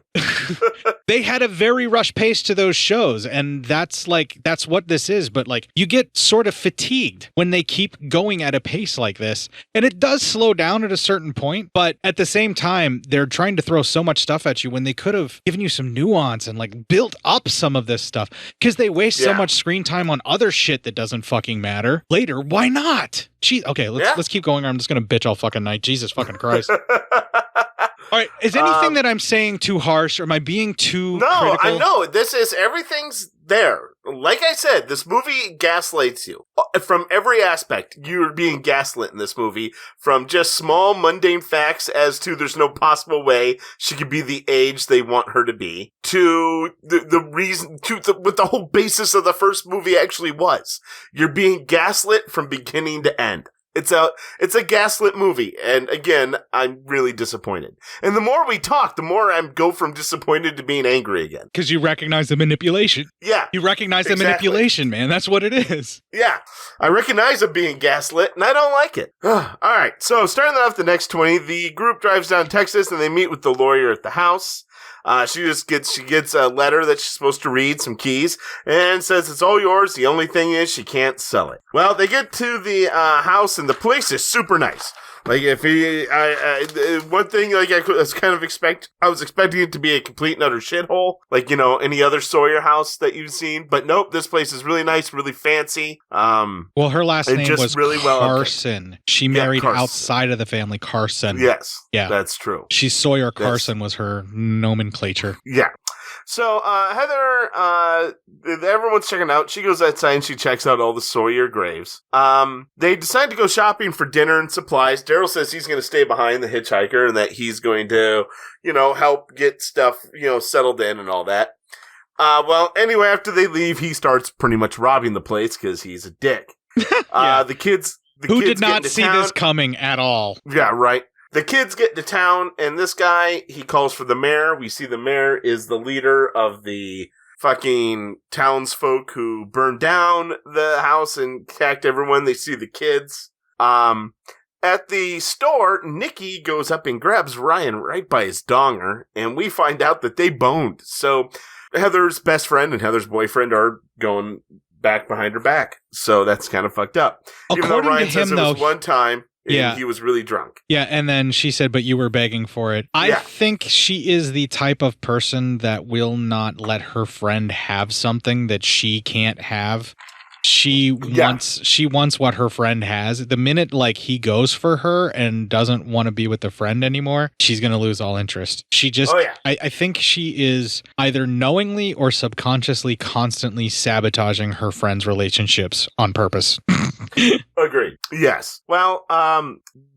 They had a very rush pace to those shows, and that's what this is. But like, you get sort of fatigued when they keep going at a pace like this, and it does slow down at a certain point, but at the same time they're trying to throw so much stuff at you when they could have given you some nuance and like built up some of this stuff, because they waste so much screen time on other shit that doesn't fucking matter later. Why not? Okay, let's keep going, or I'm just gonna bitch all fucking night. Jesus fucking Christ. All right, is anything that I'm saying too harsh, or am I being too critical? I know. Everything's there. Like I said, this movie gaslights you. From every aspect, you're being gaslit in this movie. From just small, mundane facts as to there's no possible way she could be the age they want her to be, to the reason, what the whole basis of the first movie actually was. You're being gaslit from beginning to end. It's a gaslit movie, and again, I'm really disappointed. And the more we talk, the more I go from disappointed to being angry again. Because you recognize the manipulation. Yeah. You recognize the manipulation, man. That's what it is. Yeah. I recognize it being gaslit, and I don't like it. All right, so starting off the next 20, the group drives down Texas, and they meet with the lawyer at the house. She gets a letter that she's supposed to read, some keys, and says it's all yours. The only thing is she can't sell it. Well, they get to the house, and the place is super nice. Like, one thing, like, I was expecting it to be a complete and utter shithole, like, any other Sawyer house that you've seen, but nope, this place is really nice, really fancy. Well, her last name was really Carson. She married Carson. Outside of the family, Carson. Yes. Yeah. That's true. She's Sawyer Carson was her nomenclature. Yeah. So, Heather, everyone's checking out. She goes outside and she checks out all the Sawyer graves. They decide to go shopping for dinner and supplies. Daryl says he's going to stay behind the hitchhiker and that he's going to, help get stuff, settled in and all that. Well, anyway, after they leave, he starts pretty much robbing the place because he's a dick. The Who kids did get not into see town. this coming at all? Yeah, right. The kids get to town, and this guy, he calls for the mayor. We see the mayor is the leader of the fucking townsfolk who burned down the house and attacked everyone. They see the kids. At the store, Nikki goes up and grabs Ryan right by his donger, and we find out that they boned. So Heather's best friend and Heather's boyfriend are going back behind her back. So that's kind of fucked up. Even though According Ryan to says him, it was though, one time, and yeah. he was really drunk. Yeah, and then she said, but you were begging for it. I think she is the type of person that will not let her friend have something that she can't have. She wants what her friend has. The minute like he goes for her and doesn't want to be with the friend anymore, she's going to lose all interest. She just, I think she is either knowingly or subconsciously constantly sabotaging her friends' relationships on purpose. Agreed. Yes. Well,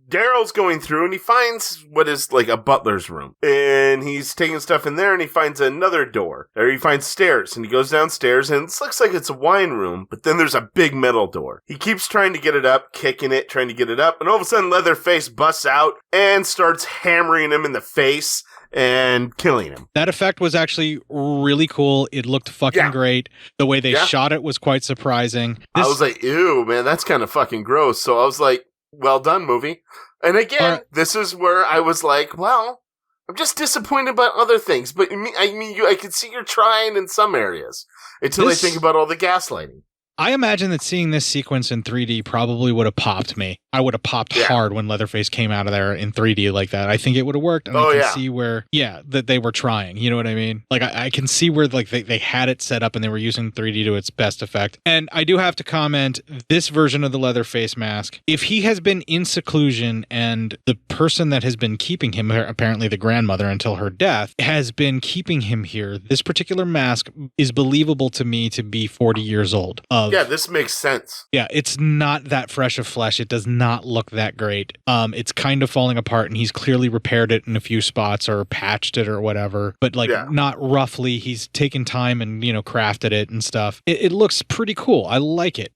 Daryl's going through and he finds what is like a butler's room. And he's taking stuff in there and he finds another door. There he finds stairs and he goes downstairs and it looks like it's a wine room, but then there's a big metal door. He keeps trying to get it up, kicking it, trying to get it up, and all of a sudden Leatherface busts out and starts hammering him in the face and killing him. That effect was actually really cool. It looked fucking great. The way they shot it was quite surprising. I was like, ew, man, that's kind of fucking gross. So I was like, well done, movie. And again, this is where I was like, well, I'm just disappointed about other things. But I can see you're trying in some areas until I think about all the gaslighting. I imagine that seeing this sequence in 3D probably would have popped me. I would have popped hard when Leatherface came out of there in 3D like that. I think it would have worked. And I can see where, that they were trying. You know what I mean? Like, I can see where like they had it set up and they were using 3D to its best effect. And I do have to comment, this version of the Leatherface mask, if he has been in seclusion and the person that has been keeping him, apparently the grandmother until her death, has been keeping him here, this particular mask is believable to me to be 40 years old. This makes sense. Yeah, it's not that fresh of flesh. It does not look that great. It's kind of falling apart, and he's clearly repaired it in a few spots or patched it or whatever. But not roughly. He's taken time and crafted it and stuff. It looks pretty cool. I like it.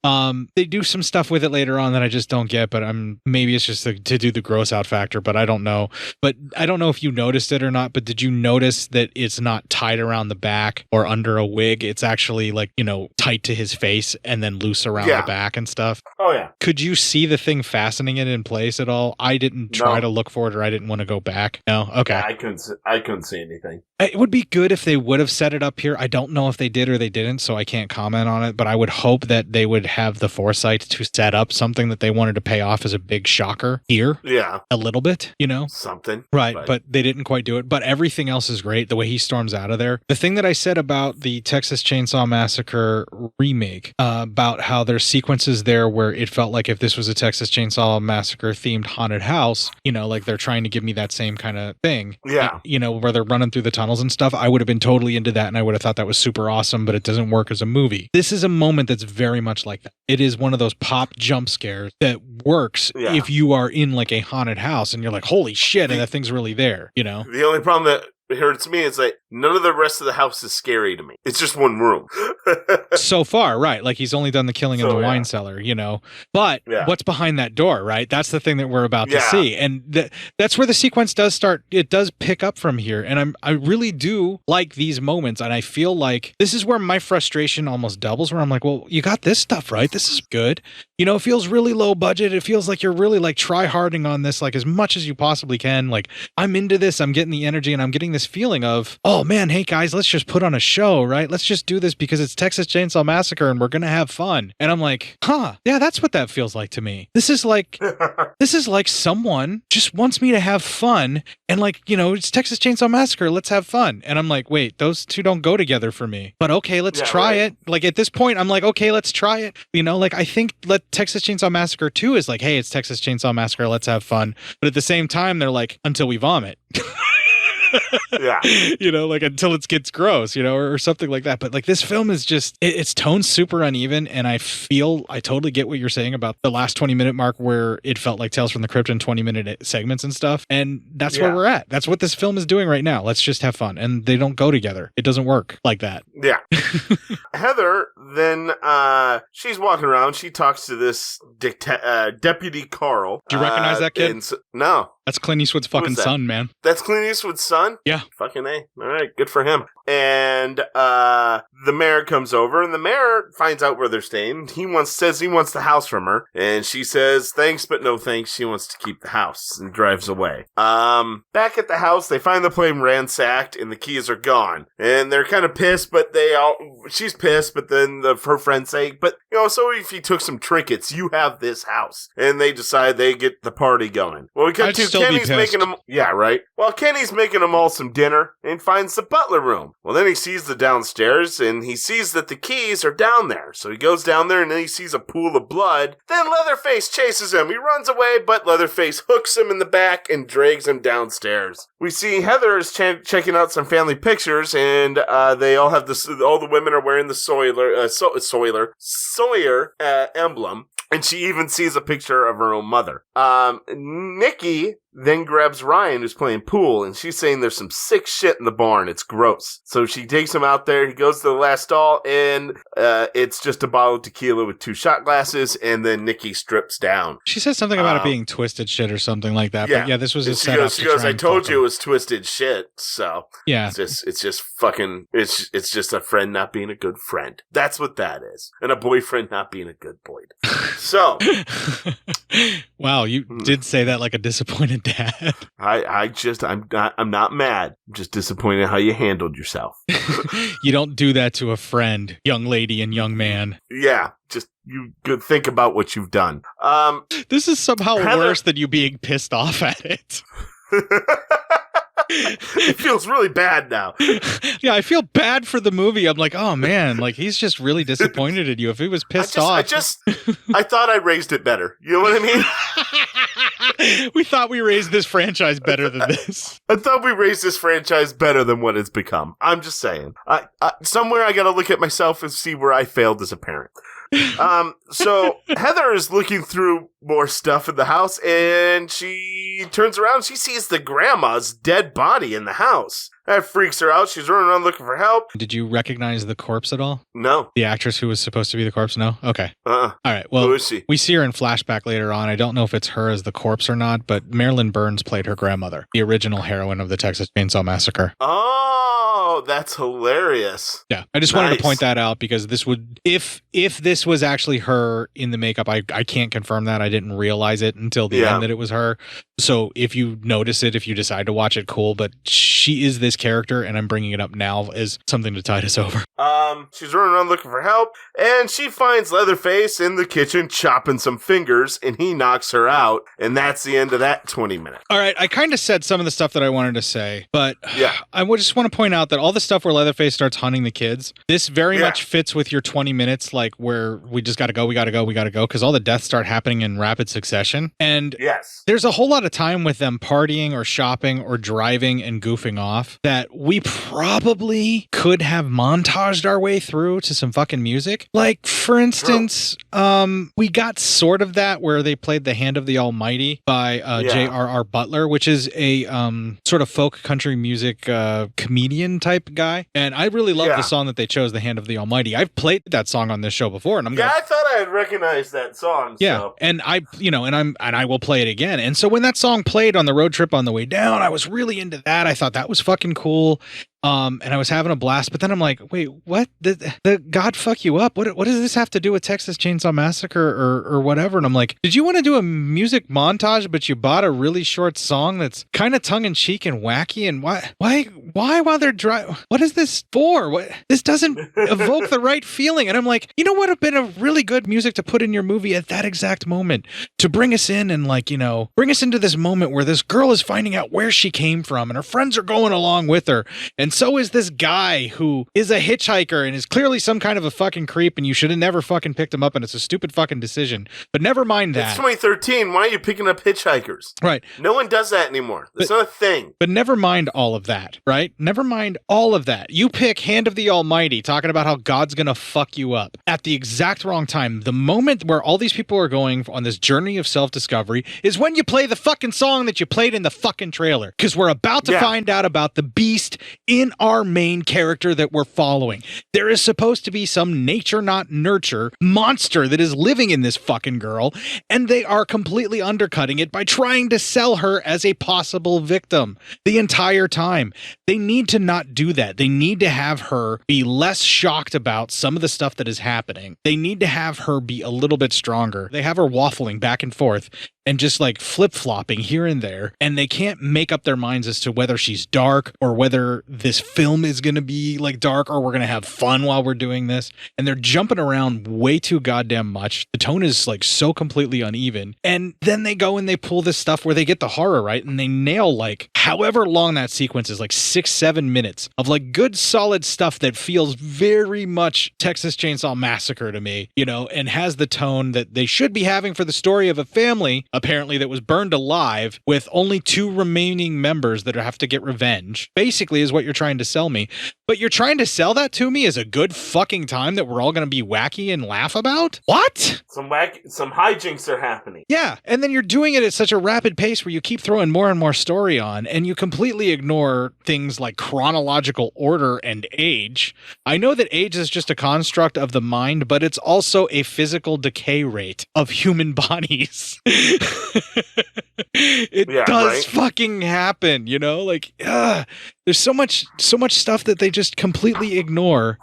They do some stuff with it later on that I just don't get. But maybe it's just to do the gross out factor. But I don't know. But I don't know if you noticed it or not. But did you notice that it's not tied around the back or under a wig? It's actually tight to his face and then loose around the back and stuff. Oh, yeah. Could you see the thing fastening it in place at all? I didn't try to look for it, or I didn't want to go back. No? Okay. Yeah, I couldn't see anything. It would be good if they would have set it up here. I don't know if they did or they didn't, so I can't comment on it, but I would hope that they would have the foresight to set up something that they wanted to pay off as a big shocker here. Yeah. A little bit, Something. Right, but they didn't quite do it. But everything else is great. The way he storms out of there. The thing that I said about the Texas Chainsaw Massacre remake, about how there's sequences there where it felt like if this was a Texas Chainsaw Massacre themed haunted house, like they're trying to give me that same kind of thing. Yeah. Where they're running through the tunnels and stuff, I would have been totally into that and I would have thought that was super awesome, but it doesn't work as a movie. This is a moment that's very much like that. It is one of those pop jump scares that works if you are in like a haunted house and you're like, holy shit, and that thing's really there, The only problem that hurts me is like none of the rest of the house is scary to me. It's just one room. So far, right? Like he's only done the killing in the wine cellar, But what's behind that door, right? That's the thing that we're about to see, and that's where the sequence does start. It does pick up from here, and I really do like these moments, and I feel like this is where my frustration almost doubles. Where I'm like, well, you got this stuff right. This is good. It feels really low budget. It feels like you're really like try-harding on this, like as much as you possibly can. Like I'm into this. I'm getting the energy, and I'm getting this feeling of, oh man, hey guys, let's just put on a show, right? Let's just do this because it's Texas Chainsaw Massacre and we're gonna have fun. And I'm like, yeah, that's what that feels like to me. This is like someone just wants me to have fun, and like, it's Texas Chainsaw Massacre, let's have fun. And I'm like, wait, those two don't go together for me. But okay, let's try it. Like at this point, I'm like, okay, let's try it. Like I think Texas Chainsaw Massacre 2 is like, hey, it's Texas Chainsaw Massacre, let's have fun. But at the same time, they're like, until we vomit. Yeah. You know, like until it gets gross, you know, or something like that. But like this film is just, its tone's super uneven. And I totally get what you're saying about the last 20-minute mark where it felt like Tales from the Crypt in 20-minute segments and stuff. And that's where we're at. That's what this film is doing right now. Let's just have fun. And they don't go together. It doesn't work like that. Yeah. Heather, then she's walking around. She talks to this Deputy Carl. Do you recognize that kid? No. That's Clint Eastwood's fucking son, man. That's Clint Eastwood's son? Yeah. Fucking A. All right, good for him. And the mayor comes over, and the mayor finds out where they're staying. He says he wants the house from her, and she says thanks, but no thanks. She wants to keep the house, and drives away. Back at the house, they find the plane ransacked, and the keys are gone. And they're kind of pissed, but she's pissed, but then her friends say, but, you know, so if you took some trinkets, you have this house. And they decide they get the party going. Well, we cut to Kenny's making them, yeah, right. Well, Kenny's making them all some dinner and finds the butler room. Well, then he sees the downstairs and he sees that the keys are down there. So he goes down there and then he sees a pool of blood. Then Leatherface chases him. He runs away, but Leatherface hooks him in the back and drags him downstairs. We see Heather is checking out some family pictures, and they all have this. All the women are wearing the Sawyer emblem. And she even sees a picture of her own mother. Nikki then grabs Ryan, who's playing pool, and she's saying there's some sick shit in the barn. It's gross. So she takes him out there. He goes to the last stall, and it's just a bottle of tequila with 2 shot glasses, and then Nikki strips down. She says something about it being twisted shit or something like that. Yeah. But yeah, this was a She setup. goes, I told you it was twisted shit. So yeah, it's just fucking, it's just a friend not being a good friend. That's what that is. And a boyfriend not being a good boyfriend. So. Wow, you did say that like a disappointed dad. I'm not mad. I'm just disappointed how you handled yourself. You don't do that to a friend, young lady and young man. Yeah, just you could think about what you've done. This is somehow worse than you being pissed off at it. It feels really bad now. Yeah, I feel bad for the movie. I'm like, oh man, like he's just really disappointed in you. If he was pissed off. I thought I raised it better. You know what I mean? We thought we raised this franchise better than this. I thought we raised this franchise better than what it's become. I'm just saying. Somewhere I gotta look at myself and see where I failed as a parent. So Heather is looking through more stuff in the house, and she turns around and she sees the grandma's dead body in the house. That freaks her out. She's running around looking for help. Did you recognize the corpse at all? No. The actress who was supposed to be the corpse? No? Okay. All right. Well, who is she? We see her in flashback later on. I don't know if it's her as the corpse or not, but Marilyn Burns played her grandmother, the original heroine of the Texas Chainsaw Massacre. Oh, that's hilarious. Yeah. I just wanted to point that out because this would, if this was actually her in the makeup, I can't confirm that. I didn't realize it until the end that it was her. So if you notice it, if you decide to watch it, cool. But she is this character, and I'm bringing it up now as something to tide us over. She's running around looking for help, and she finds Leatherface in the kitchen chopping some fingers, and he knocks her out, and that's the end of that 20 minutes. All right, I kind of said some of the stuff that I wanted to say, but I just want to point out that all the stuff where Leatherface starts hunting the kids, this very much fits with your 20 minutes, like where we just got to go, because all the deaths start happening in rapid succession, and there's a whole lot of time with them partying or shopping or driving and goofing off that we probably could have montaged our way through to some fucking music. Like, for instance, we got sort of that where they played The Hand of the Almighty by J.R.R. Butler, which is a sort of folk country music comedian type guy. And I really love the song that they chose, The Hand of the Almighty. I've played that song on this show before, and I thought I had recognized that song. Yeah, so. and I will play it again. And so when that song played on the road trip on the way down, I was really into that. I thought that was fucking cool. And I was having a blast, but then I'm like, wait, what? The God fuck you up? What does this have to do with Texas Chainsaw Massacre or whatever? And I'm like, did you want to do a music montage, but you bought a really short song that's kind of tongue in cheek and wacky? And why while they're driving? What is this for? What? This doesn't evoke the right feeling. And I'm like, you know what would have been a really good music to put in your movie at that exact moment to bring us in and bring us into this moment where this girl is finding out where she came from and her friends are going along with her. And And so is this guy who is a hitchhiker and is clearly some kind of a fucking creep, and you should have never fucking picked him up, and it's a stupid fucking decision. But never mind that. It's 2013. Why are you picking up hitchhikers? Right. No one does that anymore. It's not a thing. But never mind all of that, right? Never mind all of that. You pick Hand of the Almighty, talking about how God's gonna fuck you up at the exact wrong time. The moment where all these people are going on this journey of self-discovery is when you play the fucking song that you played in the fucking trailer. Because we're about to find out about the beast in our main character that we're following. There is supposed to be some nature, not nurture, monster that is living in this fucking girl, and they are completely undercutting it by trying to sell her as a possible victim the entire time. They need to not do that. They need to have her be less shocked about some of the stuff that is happening. They need to have her be a little bit stronger. They have her waffling back and forth and just like flip-flopping here and there, and they can't make up their minds as to whether she's dark or whether this film is going to be like dark or we're going to have fun while we're doing this. And they're jumping around way too goddamn much. The tone is like so completely uneven. And then they go and they pull this stuff where they get the horror right, and they nail like however long that sequence is, like 6-7 minutes of like good solid stuff that feels very much Texas Chainsaw Massacre to me, you know, and has the tone that they should be having for the story of a family apparently that was burned alive with only 2 remaining members that have to get revenge, basically is what you're trying to sell me. But you're trying to sell that to me as a good fucking time that we're all going to be wacky and laugh about? What? Some hijinks are happening. Yeah, and then you're doing it at such a rapid pace where you keep throwing more and more story on, and you completely ignore things like chronological order and age. I know that age is just a construct of the mind, but it's also a physical decay rate of human bodies. It does fucking happen, you know? Like, there's so much stuff that they just completely ignore.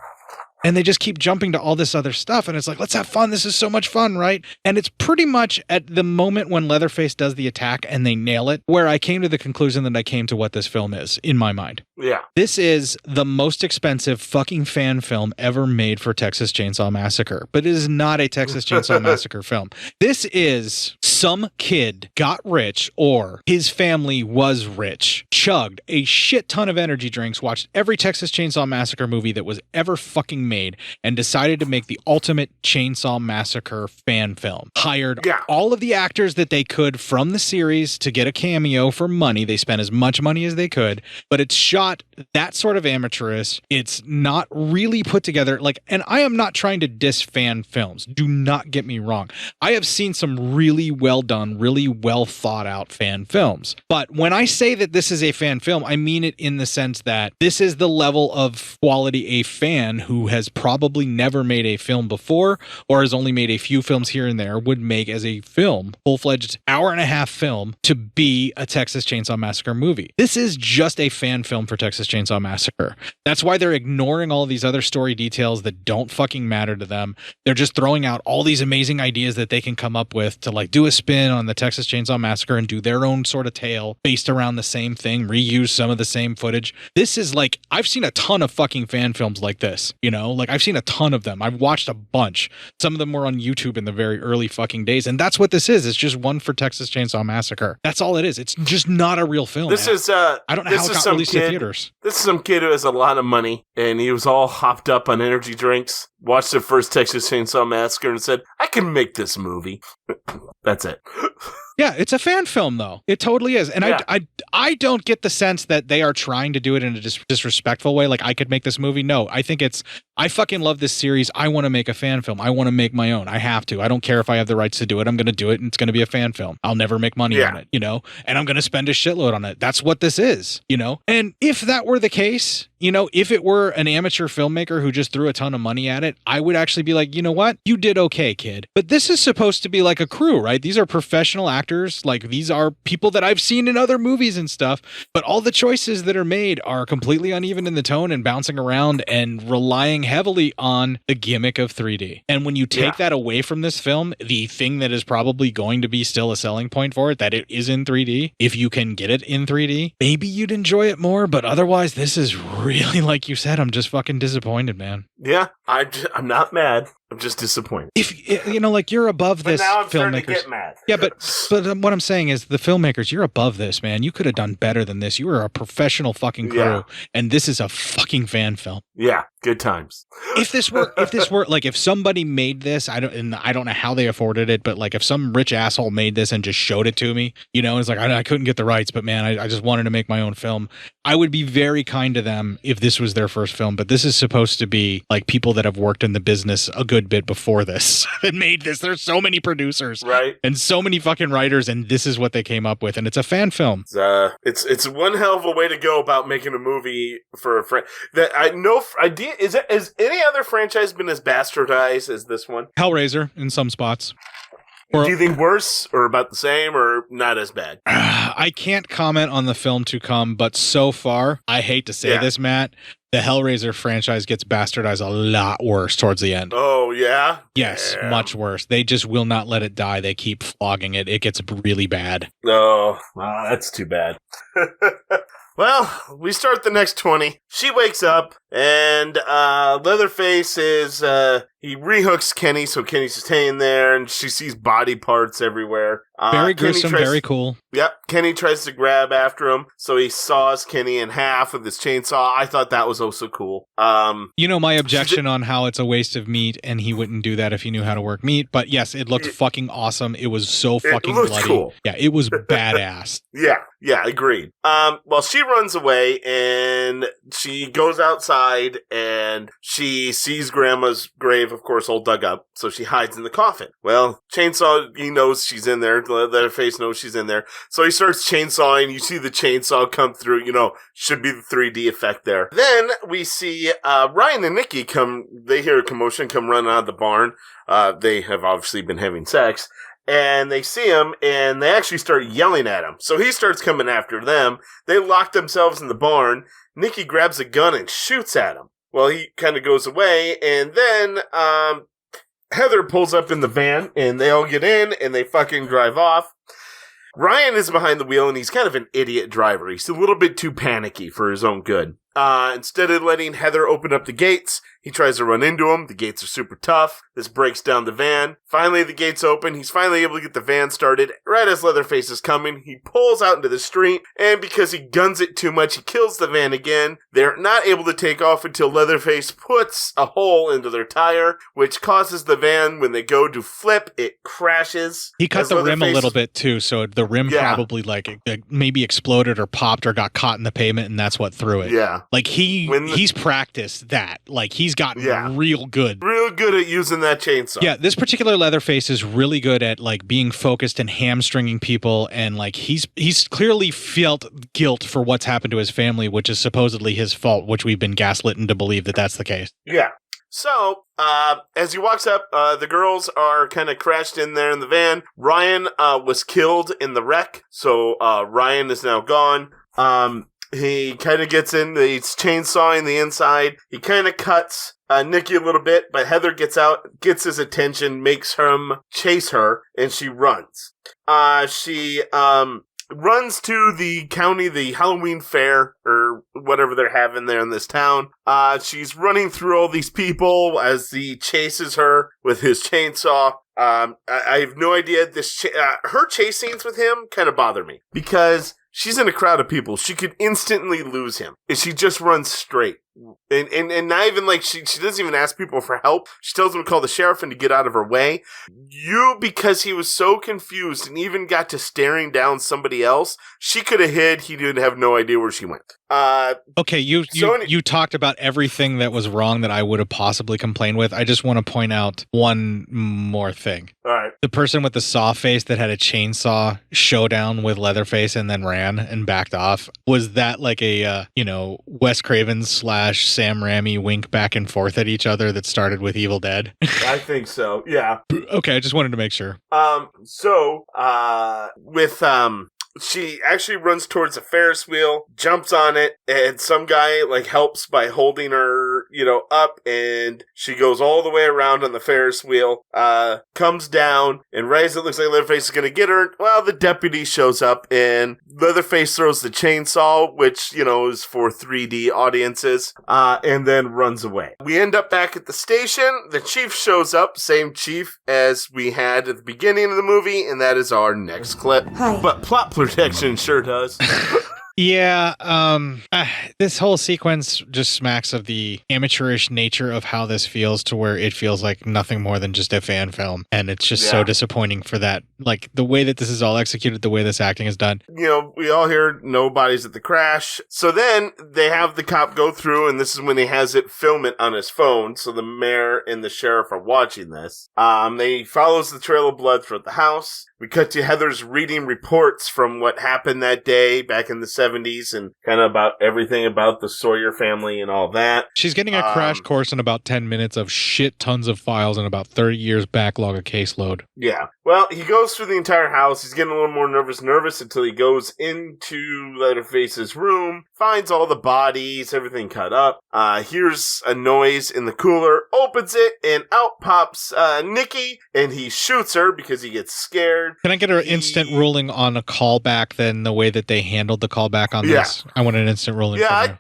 And they just keep jumping to all this other stuff. And it's like, let's have fun. This is so much fun, right? And it's pretty much at the moment when Leatherface does the attack and they nail it, where I came to the conclusion that I came to what this film is, in my mind. Yeah. This is the most expensive fucking fan film ever made for Texas Chainsaw Massacre. But it is not a Texas Chainsaw Massacre film. This is some kid got rich, or his family was rich, chugged a shit ton of energy drinks, watched every Texas Chainsaw Massacre movie that was ever fucking made, and decided to make the ultimate Chainsaw Massacre fan film. Hired all of the actors that they could from the series to get a cameo for money. They spent as much money as they could, but it's shot that sort of amateurish. It's not really put together. Like, and I am not trying to diss fan films. Do not get me wrong. I have seen some really well done, really well thought out fan films. But when I say that this is a fan film, I mean it in the sense that this is the level of quality a fan who has probably never made a film before, or has only made a few films here and there, would make as a film, full-fledged hour-and-a-half film, to be a Texas Chainsaw Massacre movie. This is just a fan film for Texas Chainsaw Massacre. That's why they're ignoring all these other story details that don't fucking matter to them. They're just throwing out all these amazing ideas that they can come up with to like do a spin on the Texas Chainsaw Massacre and do their own sort of tale based around the same thing, reuse some of the same footage. This is like, I've seen a ton of fucking fan films like this, you know? Like, I've seen a ton of them. I've watched a bunch. Some of them were on YouTube in the very early fucking days. And that's what this is. It's just one for Texas Chainsaw Massacre. That's all it is. It's just not a real film. This is I don't know how it got released to theaters. This is some kid who has a lot of money, and he was all hopped up on energy drinks, watched the first Texas Chainsaw Massacre, and said, I can make this movie. That's it. Yeah, it's a fan film, though. It totally is. And I don't get the sense that they are trying to do it in a disrespectful way. Like, I could make this movie. No, I think it's, I fucking love this series. I want to make a fan film. I want to make my own. I have to. I don't care if I have the rights to do it. I'm going to do it, and it's going to be a fan film. I'll never make money on it, you know? And I'm going to spend a shitload on it. That's what this is, you know? And if that were the case, you know, if it were an amateur filmmaker who just threw a ton of money at it, I would actually be like, you know what? You did okay, kid. But this is supposed to be like a crew, right? These are professional actors. Like, these are people that I've seen in other movies and stuff. But all the choices that are made are completely uneven in the tone and bouncing around and relying heavily on the gimmick of 3D. And when you take that away from this film, the thing that is probably going to be still a selling point for it, that it is in 3D, if you can get it in 3D, maybe you'd enjoy it more. But otherwise, this is really, like you said, I'm just fucking disappointed, man. Yeah, I'm not mad. I'm just disappointed. If like you're above this, now I'm starting filmmakers. to get mad. Yeah, but what I'm saying is the filmmakers, you're above this, man. You could have done better than this. You were a professional fucking crew, and this is a fucking fan film. Yeah, good times. If this were like if somebody made this, I don't know how they afforded it, but like if some rich asshole made this and just showed it to me, it's like I couldn't get the rights, but man, I just wanted to make my own film. I would be very kind to them if this was their first film, but this is supposed to be like people that have worked in the business a good bit before this that made this. There's so many producers, right, and so many fucking writers, and this is what they came up with, and it's a fan film. It's one hell of a way to go about making a movie for a friend. That I know idea is any other franchise been as bastardized as this one? Hellraiser in some spots. Do you think worse or about the same or not as bad? I can't comment on the film to come, but so far, I hate to say this, Matt, the Hellraiser franchise gets bastardized a lot worse towards the end. Oh, yeah? Yes, much worse. They just will not let it die. They keep flogging it. It gets really bad. Oh, that's too bad. Well, we start the next 20. She wakes up, and Leatherface is, he rehooks Kenny, so Kenny's staying there, and she sees body parts everywhere. Very gruesome, very cool. Yep, Kenny tries to grab after him, so he saws Kenny in half with his chainsaw. I thought that was also cool. My objection on how it's a waste of meat, and he wouldn't do that if he knew how to work meat, but yes, it looked fucking awesome. It was so fucking bloody. Cool. Yeah, it was badass. Yeah, agreed. Well, she runs away, and she goes outside, and she sees Grandma's grave, of course, all dug up, so she hides in the coffin. Well, Chainsaw, he knows she's in there. Leatherface knows she's in there. So he starts chainsawing. You see the chainsaw come through, should be the 3D effect there. Then we see Ryan and Nikki they hear a commotion, come running out of the barn. They have obviously been having sex. And they see him, and they actually start yelling at him. So he starts coming after them. They lock themselves in the barn. Nikki grabs a gun and shoots at him. Well, he kind of goes away, and then Heather pulls up in the van, and they all get in, and they fucking drive off. Ryan is behind the wheel, and he's kind of an idiot driver. He's a little bit too panicky for his own good. Instead of letting Heather open up the gates, he tries to run into them. The gates are super tough. This breaks down the van. Finally, the gates open. He's finally able to get the van started. Right as Leatherface is coming, he pulls out into the street, and because he guns it too much, he kills the van again. They're not able to take off until Leatherface puts a hole into their tire, which causes the van, when they go to flip, it crashes. He cut the rim a little bit, too, so the rim probably maybe exploded or popped or got caught in the pavement, and that's what threw it. Yeah. Like, he's practiced that. Like, he's gotten real good. Real good at using that chainsaw. Yeah, this particular Leatherface is really good at, like, being focused and hamstringing people, and, like, he's clearly felt guilt for what's happened to his family, which is supposedly his fault, which we've been gaslit into believe that that's the case. Yeah. So, as he walks up, the girls are kind of crashed in there in the van. Ryan was killed in the wreck, so Ryan is now gone. He kind of gets in, he's chainsawing the inside. He kind of cuts Nikki a little bit, but Heather gets out, gets his attention, makes him chase her, and she runs. She runs to the Halloween fair, or whatever they're having there in this town. She's running through all these people as he chases her with his chainsaw. I have no idea. Her chase scenes with him kind of bother me, because she's in a crowd of people. She could instantly lose him if she just runs straight. And not even like she doesn't even ask people for help. She tells them to call the sheriff and to get out of her way. Because he was so confused and even got to staring down somebody else, she could have hid. He didn't have no idea where she went. Okay, you talked about everything that was wrong that I would have possibly complained with. I just want to point out one more thing. All right. The person with the saw face that had a chainsaw showdown with Leatherface and then ran and backed off, was that like a Wes Craven / Sam Raimi wink back and forth at each other that started with Evil Dead? I think so. Yeah. Okay, I just wanted to make sure. She actually runs towards a Ferris wheel, jumps on it, and some guy helps by holding her, up, and she goes all the way around on the Ferris wheel, comes down, and right as it looks like Leatherface is going to get her, well, the deputy shows up, and Leatherface throws the chainsaw, which, is for 3D audiences, and then runs away. We end up back at the station. The chief shows up, same chief as we had at the beginning of the movie, and that is our next clip. Hi. But plot protection sure does. Yeah, this whole sequence just smacks of the amateurish nature of how this feels, to where it feels like nothing more than just a fan film. And it's just so disappointing for that. Like, the way that this is all executed, the way this acting is done. We all hear no bodies at the crash. So then they have the cop go through, and this is when he has it film it on his phone. So the mayor and the sheriff are watching this. They follows the trail of blood throughout the house. We cut to Heather's reading reports from what happened that day back in the 70s and kind of about everything about the Sawyer family and all that. She's getting a crash course in about 10 minutes of shit tons of files and about 30 years backlog of caseload. Yeah. Well, he goes through the entire house. He's getting a little more nervous until he goes into Leatherface's room, finds all the bodies, everything cut up, hears a noise in the cooler, opens it, and out pops Nikki, and he shoots her because he gets scared. Can I get an instant ruling on a callback then, the way that they handled the callback on this? I want an instant ruling from you.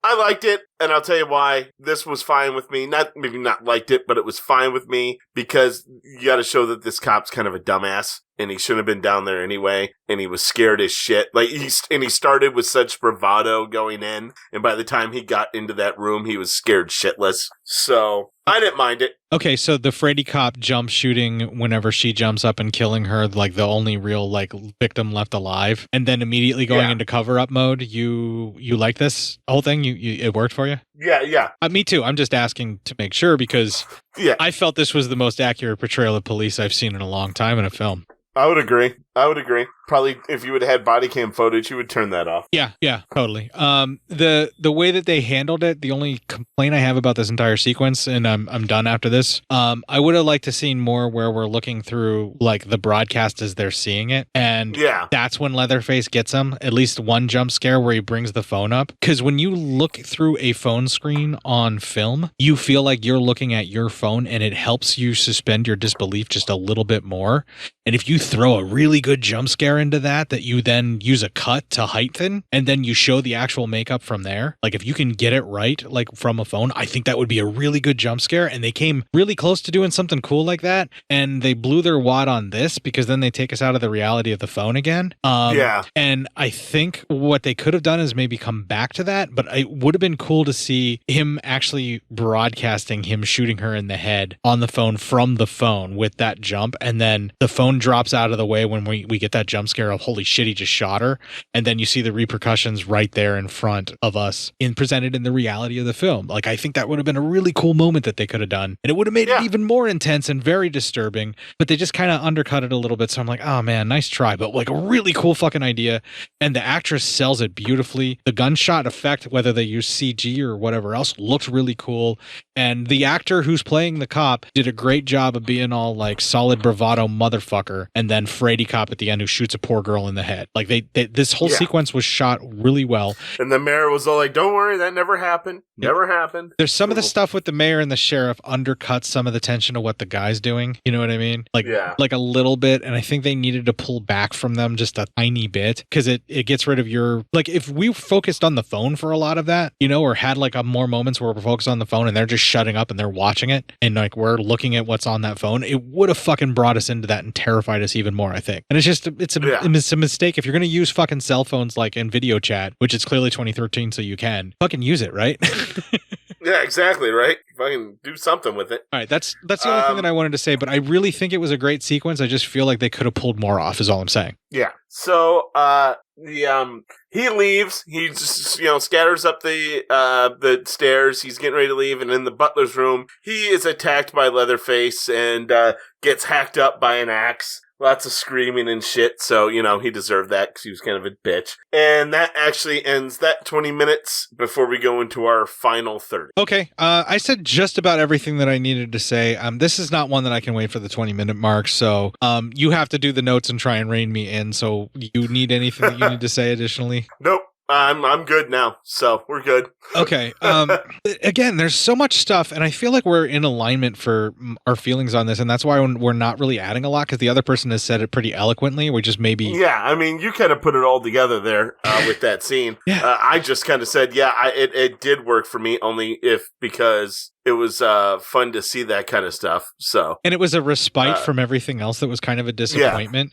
I liked it, and I'll tell you why. This was fine with me. Maybe not liked it, but it was fine with me because you got to show that this cop's kind of a dumbass, and he shouldn't have been down there anyway, and he was scared as shit. Like, he started with such bravado going in, and by the time he got into that room, he was scared shitless. So I didn't mind it. Okay, so the Freddy cop jump shooting whenever she jumps up and killing her, like the only real victim left alive, and then immediately going into cover-up mode. You like this whole thing? It worked for you? Yeah. Me too. I'm just asking to make sure because I felt this was the most accurate portrayal of police I've seen in a long time in a film. I would agree. Probably if you would have had body cam footage, you would turn that off. Yeah, totally. The way that they handled it, the only complaint I have about this entire sequence, and I'm done after this, I would have liked to seen more where we're looking through like the broadcast as they're seeing it, and that's when Leatherface gets him. At least one jump scare where he brings the phone up, because when you look through a phone screen on film, you feel like you're looking at your phone, and it helps you suspend your disbelief just a little bit more. And if you throw a really good jump scare into that you then use a cut to heighten, and then you show the actual makeup from there, like if you can get it right, like from a phone, I think that would be a really good jump scare. And they came really close to doing something cool like that, and they blew their wad on this because then they take us out of the reality of the phone again. And I think what they could have done is maybe come back to that, but it would have been cool to see him actually broadcasting him shooting her in the head on the phone from the phone with that jump, and then the phone drops out of the way when we get that jump scare of holy shit, he just shot her, and then you see the repercussions right there in front of us presented in the reality of the film. Like, I think that would have been a really cool moment that they could have done, and it would have made it even more intense and very disturbing, but they just kind of undercut it a little bit. So I'm like, oh man, nice try, but like a really cool fucking idea, and the actress sells it beautifully. The gunshot effect, whether they use CG or whatever else, looked really cool, and the actor who's playing the cop did a great job of being all like solid bravado motherfucker, and then Freddy cop at the end who shoots a poor girl in the head. Like this whole sequence was shot really well. And the mayor was all like, don't worry, that never happened. Never happened. There's some of the stuff with the mayor and the sheriff undercuts some of the tension of what the guy's doing. You know what I mean? Like a little bit. And I think they needed to pull back from them just a tiny bit, because it gets rid of your, like, if we focused on the phone for a lot of that, or had like more moments where we're focused on the phone and they're just shutting up and they're watching it and like we're looking at what's on that phone, it would have fucking brought us into that and terrified us even more, I think. And it's just, it's a mistake. If you're going to use fucking cell phones like in video chat, which is clearly 2013, so you can fucking use it, right? Yeah, exactly, right? Fucking do something with it. All right, that's the only thing that I wanted to say, but I really think it was a great sequence. I just feel like they could have pulled more off, is all I'm saying. Yeah. So, he leaves. He just, scatters up the stairs. He's getting ready to leave, and in the butler's room, he is attacked by Leatherface and gets hacked up by an axe. Lots of screaming and shit, so, he deserved that because he was kind of a bitch. And that actually ends that 20 minutes before we go into our final 30. Okay, I said just about everything that I needed to say. This is not one that I can wait for the 20-minute mark, so you have to do the notes and try and rein me in, so you need anything that you need to say additionally? Nope. I'm good now, so we're good. Okay. Again, there's so much stuff, and I feel like we're in alignment for our feelings on this, and that's why we're not really adding a lot, because the other person has said it pretty eloquently. We just maybe... Yeah, I mean, you kind of put it all together there with that scene. Yeah. I just kind of said, it did work for me, only because it was fun to see that kind of stuff. So, and it was a respite from everything else that was kind of a disappointment.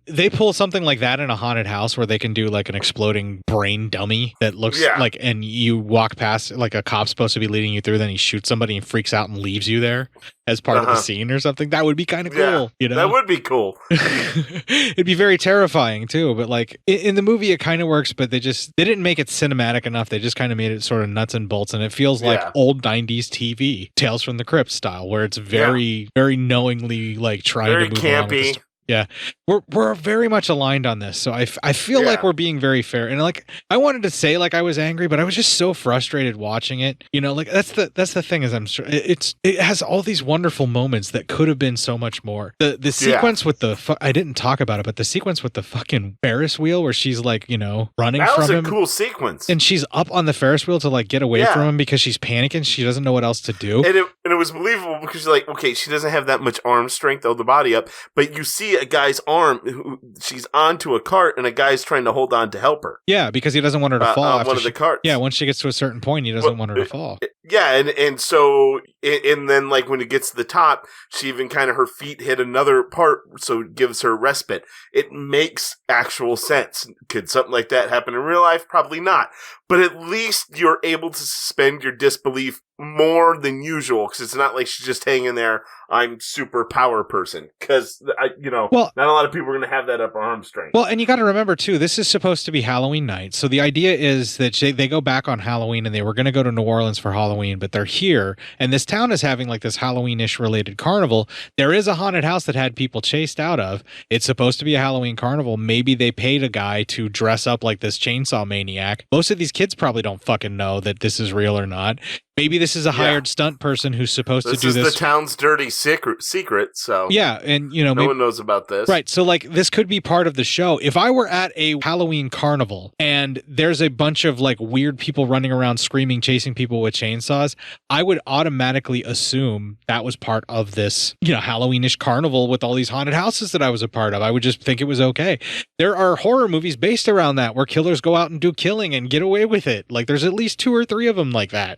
They pull something like that in a haunted house where they can do like an exploding brain dummy that looks like, and you walk past, like a cop's supposed to be leading you through, then he shoots somebody and freaks out and leaves you there as part of the scene or something. That would be kind of cool. You know, that would be cool. It'd be very terrifying too. But like in the movie, it kind of works, but they didn't make it cinematic enough. They just kind of made it sort of nuts and bolts, and it feels like old 90s TV, Tales from the Crypt style, where it's very, very knowingly like trying to move campy. along with the Yeah, we're very much aligned on this, so I feel like we're being very fair. And like I wanted to say like I was angry, but I was just so frustrated watching it. You know, like that's the thing is it has all these wonderful moments that could have been so much more. The sequence with the I didn't talk about it, but the sequence with the fucking Ferris wheel where she's like, you know, running from him. That was a cool sequence. And she's up on the Ferris wheel to like get away from him because she's panicking. She doesn't know what else to do. And it was believable because you're like, okay, she doesn't have that much arm strength, hold the body up, but you see a guy's arm, she's onto a cart, and a guy's trying to hold on to help her. Yeah, because he doesn't want her to fall. On one of the carts. Yeah, once she gets to a certain point, he doesn't want her to fall. Yeah, and so, and then like when it gets to the top, she even kind of, her feet hit another part, so it gives her respite. It makes actual sense. Could something like that happen in real life? Probably not. But at least you're able to suspend your disbelief more than usual, because it's not like she's just hanging there, I'm super power person, because not a lot of people are going to have that upper arm strength. Well, and you got to remember too, this is supposed to be Halloween night, so the idea is that they go back on Halloween, and they were going to go to New Orleans for Halloween, but they're here, and this town is having like this Halloween-ish related carnival. There is a haunted house that had people chased out of. It's supposed to be a Halloween carnival. Maybe they paid a guy to dress up like this chainsaw maniac. Most of these kids probably don't fucking know that this is real or not. Maybe this is a hired stunt person who's supposed to do this. This is the town's dirty secret, so... Yeah, and, you know... No one knows about this. Right, so, like, this could be part of the show. If I were at a Halloween carnival, and there's a bunch of, like, weird people running around screaming, chasing people with chainsaws, I would automatically assume that was part of this, you know, Halloween-ish carnival with all these haunted houses that I was a part of. I would just think it was okay. There are horror movies based around that, where killers go out and do killing and get away with it. Like, there's at least 2 or 3 of them like that.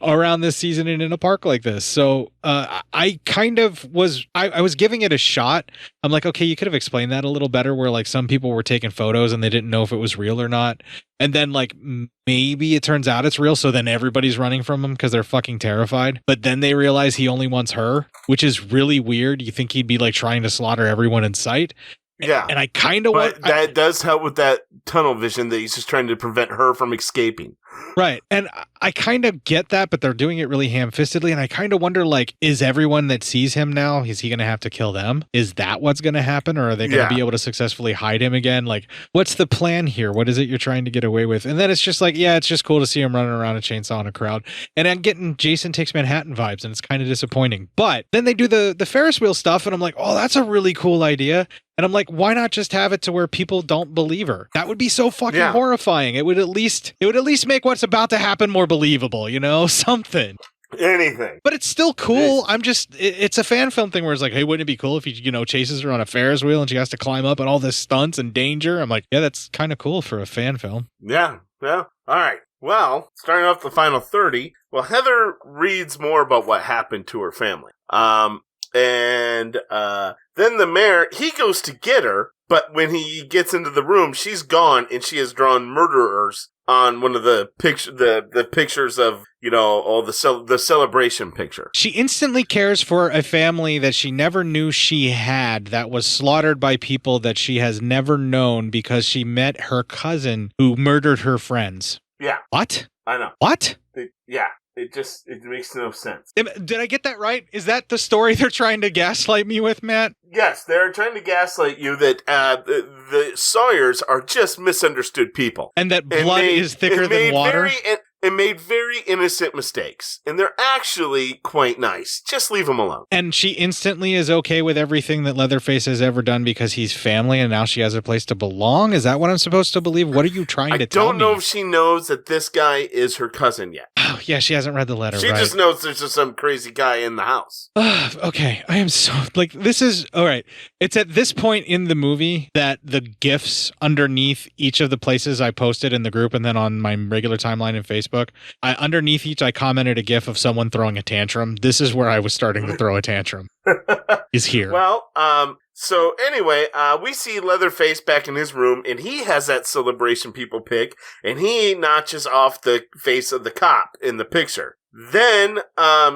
Around this season and in a park like this. So I kind of was I was giving it a shot. I'm like, okay, you could have explained that a little better, where like some people were taking photos and they didn't know if it was real or not, and then like maybe it turns out it's real, so then everybody's running from him because they're fucking terrified, but then they realize he only wants her, which is really weird. You think he'd be like trying to slaughter everyone in sight. Yeah, and I kind of want that does help with that tunnel vision that he's just trying to prevent her from escaping. Right, and I kind of get that, but they're doing it really ham-fistedly, and I kind of wonder, like, is everyone that sees him now, is he going to have to kill them? Is that what's going to happen, or are they going to be able to successfully hide him again? Like, what's the plan here? What is it you're trying to get away with? And then it's just like, yeah, it's just cool to see him running around a chainsaw in a crowd, and I'm getting Jason Takes Manhattan vibes, and it's kind of disappointing. But then they do the Ferris wheel stuff, and I'm like, oh, that's a really cool idea. And I'm like, why not just have it to where people don't believe her? That would be so fucking horrifying. It would at least make what's about to happen more believable, you know? Something. Anything. But it's still cool. It's a fan film thing where it's like, hey, wouldn't it be cool if he, you know, chases her on a Ferris wheel and she has to climb up and all this stunts and danger? I'm like, yeah, that's kind of cool for a fan film. Yeah. All right. Well, starting off the final 30, well, Heather reads more about what happened to her family. Then the mayor, he goes to get her, but when he gets into the room, she's gone, and she has drawn murderers on one of the pictures of, you know, all the celebration picture. She instantly cares for a family that she never knew she had, that was slaughtered by people that she has never known because she met her cousin who murdered her friends. Yeah. What? I know. What? It makes no sense. Did I get that right? Is that the story they're trying to gaslight me with, Matt? Yes, they're trying to gaslight you that the Sawyers are just misunderstood people. And that blood is thicker than water? and made very innocent mistakes. And they're actually quite nice. Just leave them alone. And she instantly is okay with everything that Leatherface has ever done because he's family and now she has a place to belong? Is that what I'm supposed to believe? What are you trying to tell me? I don't know if she knows that this guy is her cousin yet. Oh, yeah, she hasn't read the letter, She right? just knows there's just some crazy guy in the house. Okay, I am so, like, this is, all right. It's at this point in the movie that the GIFs underneath each of the places I posted in the group and then on my regular timeline in Facebook, underneath each I commented a GIF of someone throwing a tantrum. This is where I was starting to throw a tantrum. Is here. Well, so anyway, we see Leatherface back in his room, and he has that celebration people pick, and he notches off the face of the cop in the picture. Then,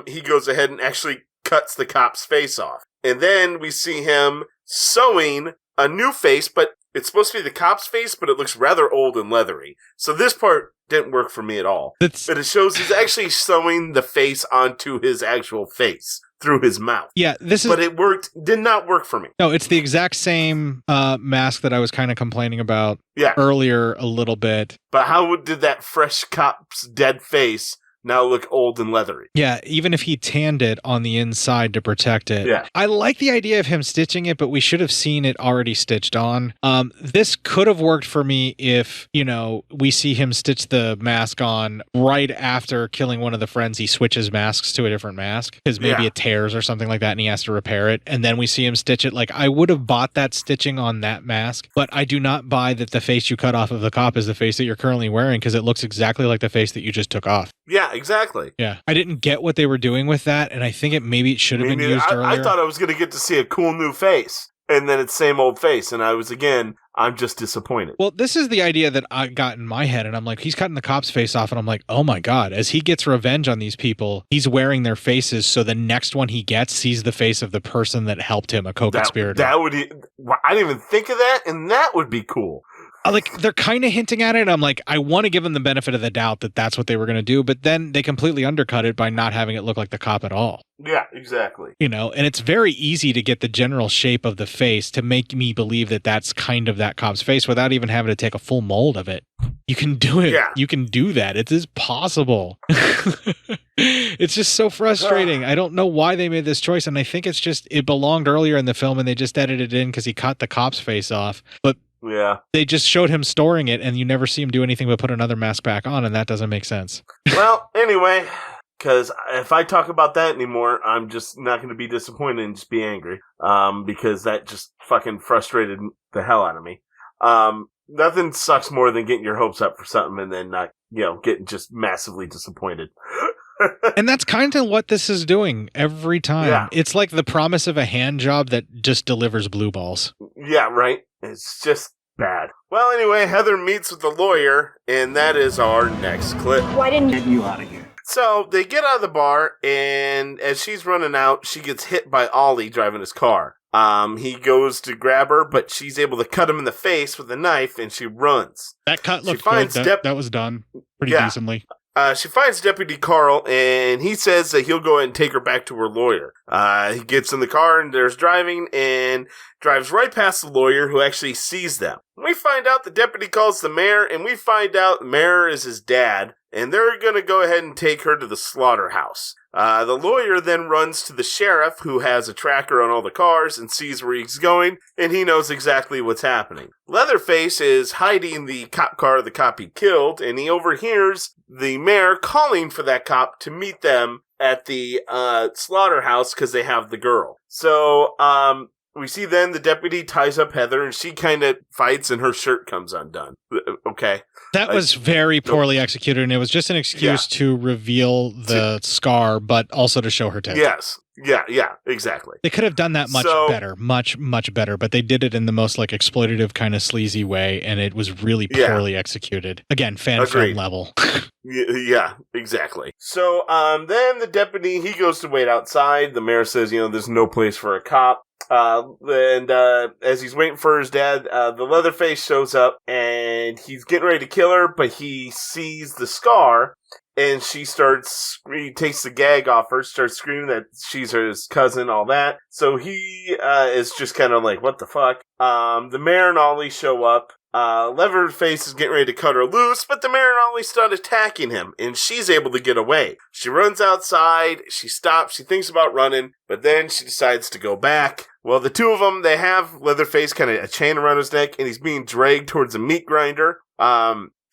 he goes ahead and actually cuts the cop's face off. And then we see him sewing a new face, but it's supposed to be the cop's face, but it looks rather old and leathery. So this part didn't work for me at all. But it shows he's actually sewing the face onto his actual face through his mouth. Yeah, But it did not work for me. No, it's the exact same mask that I was kind of complaining about Yeah. earlier a little bit. But how did that fresh cop's dead face now look old and leathery? Yeah, even if he tanned it on the inside to protect it. Yeah. I like the idea of him stitching it, but we should have seen it already stitched on. This could have worked for me if, we see him stitch the mask on right after killing one of the friends. He switches masks to a different mask because maybe it tears or something like that and he has to repair it. And then we see him stitch it. Like, I would have bought that stitching on that mask, but I do not buy that the face you cut off of the cop is the face that you're currently wearing because it looks exactly like the face that you just took off. Yeah, exactly. Yeah. I didn't get what they were doing with that, and I think it should have been used earlier. I thought I was going to get to see a cool new face, and then it's same old face, and I'm just disappointed. Well, this is the idea that I got in my head, and I'm like, he's cutting the cop's face off, and I'm like, oh my God, as he gets revenge on these people, he's wearing their faces, so the next one he gets sees the face of the person that helped him, a co-conspirator. I didn't even think of that, and that would be cool. Like, they're kind of hinting at it. I'm like, I want to give them the benefit of the doubt that that's what they were going to do, but then they completely undercut it by not having it look like the cop at all. Yeah, exactly. And it's very easy to get the general shape of the face to make me believe that that's kind of that cop's face without even having to take a full mold of it. You can do it. Yeah. You can do that. It is possible. It's just so frustrating. I don't know why they made this choice, and I think it's just, it belonged earlier in the film, and they just edited it in because he cut the cop's face off. But yeah, they just showed him storing it, and you never see him do anything but put another mask back on, and that doesn't make sense. Well, anyway, because if I talk about that anymore, I'm just not going to be disappointed and just be angry, because that just fucking frustrated the hell out of me. Nothing sucks more than getting your hopes up for something and then not, getting just massively disappointed. And that's kind of what this is doing every time. Yeah. It's like the promise of a hand job that just delivers blue balls. Yeah, right. It's just bad. Well, anyway, Heather meets with the lawyer, and that is our next clip. Why didn't you get you out of here? So they get out of the bar, and as she's running out, she gets hit by Ollie driving his car. He goes to grab her, but she's able to cut him in the face with a knife, and she runs. That cut looked good. That was done pretty decently. She finds Deputy Carl, and he says that he'll go ahead and take her back to her lawyer. He gets in the car, and there's driving, and drives right past the lawyer, who actually sees them. We find out the deputy calls the mayor, and we find out the mayor is his dad, and they're going to go ahead and take her to the slaughterhouse. The lawyer then runs to the sheriff, who has a tracker on all the cars and sees where he's going, and he knows exactly what's happening. Leatherface is hiding the cop car the cop he killed, and he overhears the mayor calling for that cop to meet them at the slaughterhouse because they have the girl. So, we see then the deputy ties up Heather, and she kind of fights, and her shirt comes undone. Okay. That was very poorly executed, and it was just an excuse to reveal the scar, but also to show her tits. Yes. Yeah, exactly. They could have done that much better, much better, but they did it in the most exploitative kind of sleazy way, and it was really poorly executed. Again, fan film level. Yeah, exactly. So then the deputy, he goes to wait outside. The mayor says, there's no place for a cop. And as he's waiting for his dad, the Leatherface shows up, and he's getting ready to kill her, but he sees the scar, and he takes the gag off her, starts screaming that she's his cousin, all that. So he is just kind of like, what the fuck? The mayor and Ollie show up. Leatherface is getting ready to cut her loose, but the mayor only started attacking him, and she's able to get away. She runs outside, she stops, she thinks about running, but then she decides to go back. Well, the two of them, they have Leatherface kind of a chain around his neck, and he's being dragged towards a meat grinder.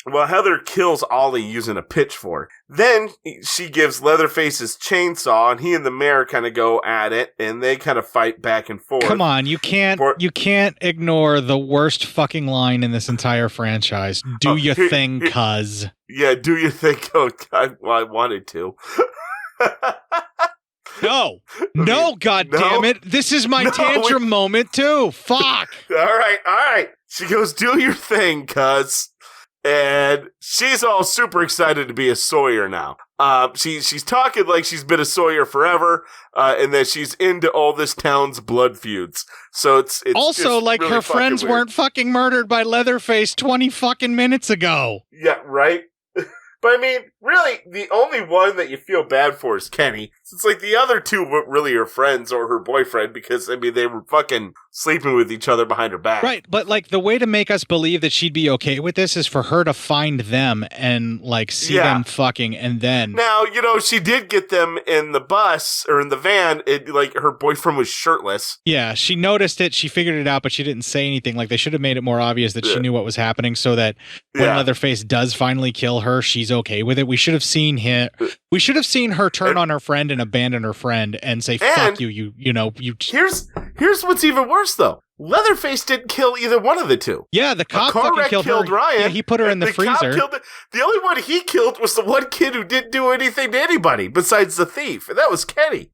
Well, Heather kills Ollie using a pitchfork. Then she gives Leatherface his chainsaw, and he and the mayor kind of go at it, and they kind of fight back and forth. Come on, you can't ignore the worst fucking line in this entire franchise. Do your thing, cuz. Yeah, do your thing. Oh, I wanted to. No, God damn it! This is my tantrum moment too. Fuck. All right. She goes, "Do your thing, cuz." And she's all super excited to be a Sawyer now. She's talking like she's been a Sawyer forever, and that she's into all this town's blood feuds. So it's also like really her friends weren't fucking murdered by Leatherface 20 fucking minutes ago. Yeah, right. But I mean, really, the only one that you feel bad for is Kenny. It's like the other two weren't really her friends or her boyfriend because, I mean, they were fucking sleeping with each other behind her back. Right, but like the way to make us believe that she'd be okay with this is for her to find them and like see them fucking and then. Now, you know, she did get them in the bus or in the van. Like her boyfriend was shirtless. Yeah, she noticed it. She figured it out, but she didn't say anything. Like they should have made it more obvious that she knew what was happening so that when Leatherface does finally kill her, she's okay with it. We should have seen him. We should have seen her turn on her friend and abandon her friend and say, "Fuck you, you know." Here's what's even worse though. Leatherface didn't kill either one of the two. Yeah, the cop fucking killed her. Ryan. Yeah, he put her in the freezer. The only one he killed was the one kid who didn't do anything to anybody besides the thief, and that was Kenny.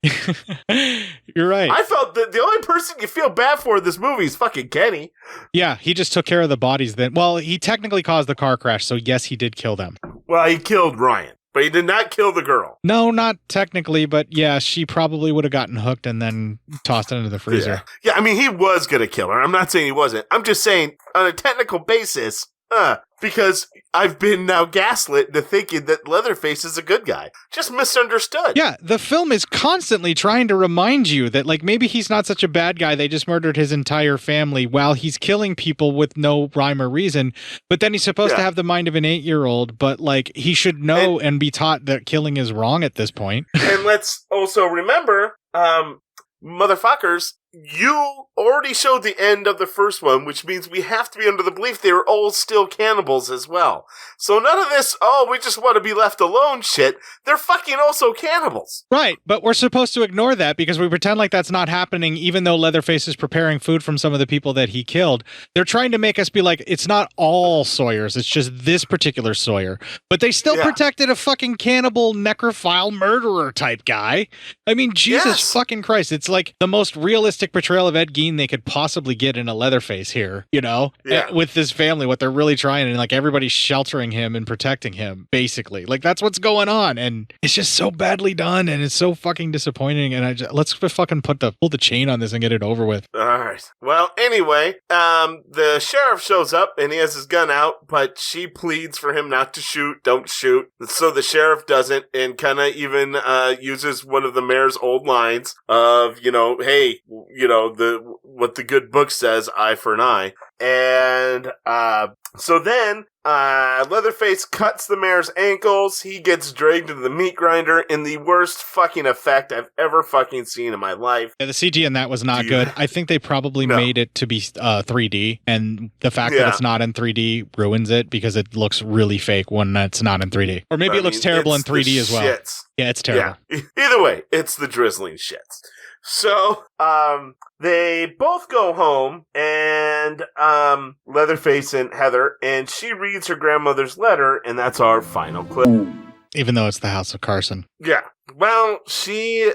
You're right. I felt that the only person you feel bad for in this movie is fucking Kenny. Yeah, he just took care of the bodies then. Well, he technically caused the car crash, so yes, he did kill them. Well, he killed Ryan. But he did not kill the girl. No, not technically, but yeah, she probably would have gotten hooked and then tossed it into the freezer. Yeah, I mean, he was going to kill her. I'm not saying he wasn't. I'm just saying, on a technical basis, because I've been now gaslit into thinking that Leatherface is a good guy. Just misunderstood. Yeah, the film is constantly trying to remind you that, like, maybe he's not such a bad guy. They just murdered his entire family while he's killing people with no rhyme or reason. But then he's supposed to have the mind of an 8-year-old, but, like, he should know and be taught that killing is wrong at this point. And let's also remember, motherfuckers, you already showed the end of the first one, which means we have to be under the belief they were all still cannibals as well. So none of this, we just want to be left alone shit. They're fucking also cannibals. Right, but we're supposed to ignore that because we pretend like that's not happening even though Leatherface is preparing food from some of the people that he killed. They're trying to make us be like, it's not all Sawyers, it's just this particular Sawyer. But they still protected a fucking cannibal, necrophile, murderer type guy. I mean, Jesus fucking Christ, it's like the most realistic portrayal of Ed Gein they could possibly get in a Leatherface here, you know, with this family, what they're really trying, and like everybody's sheltering him and protecting him, basically. Like that's what's going on, and it's just so badly done, and it's so fucking disappointing. And let's fucking pull the chain on this and get it over with. All right. Well, anyway, the sheriff shows up and he has his gun out, but she pleads for him not to shoot. Don't shoot. So the sheriff doesn't, and kind of even uses one of the mayor's old lines of, you know, hey, you know, what the good book says, eye for an eye. And so then Leatherface cuts the mayor's ankles. He gets dragged into the meat grinder in the worst fucking effect I've ever fucking seen in my life. Yeah, the CG in that was not good. I think they probably made it to be 3D, and the fact that it's not in 3D ruins it because it looks really fake when it's not in 3D. Or maybe it looks terrible in 3D as well. Shits. Yeah, it's terrible. Yeah. Either way, it's the drizzling shits. So, they both go home, and Leatherface and Heather, and she reads her grandmother's letter, and that's our final clip. Even though it's the House of Carson. Yeah. Well, she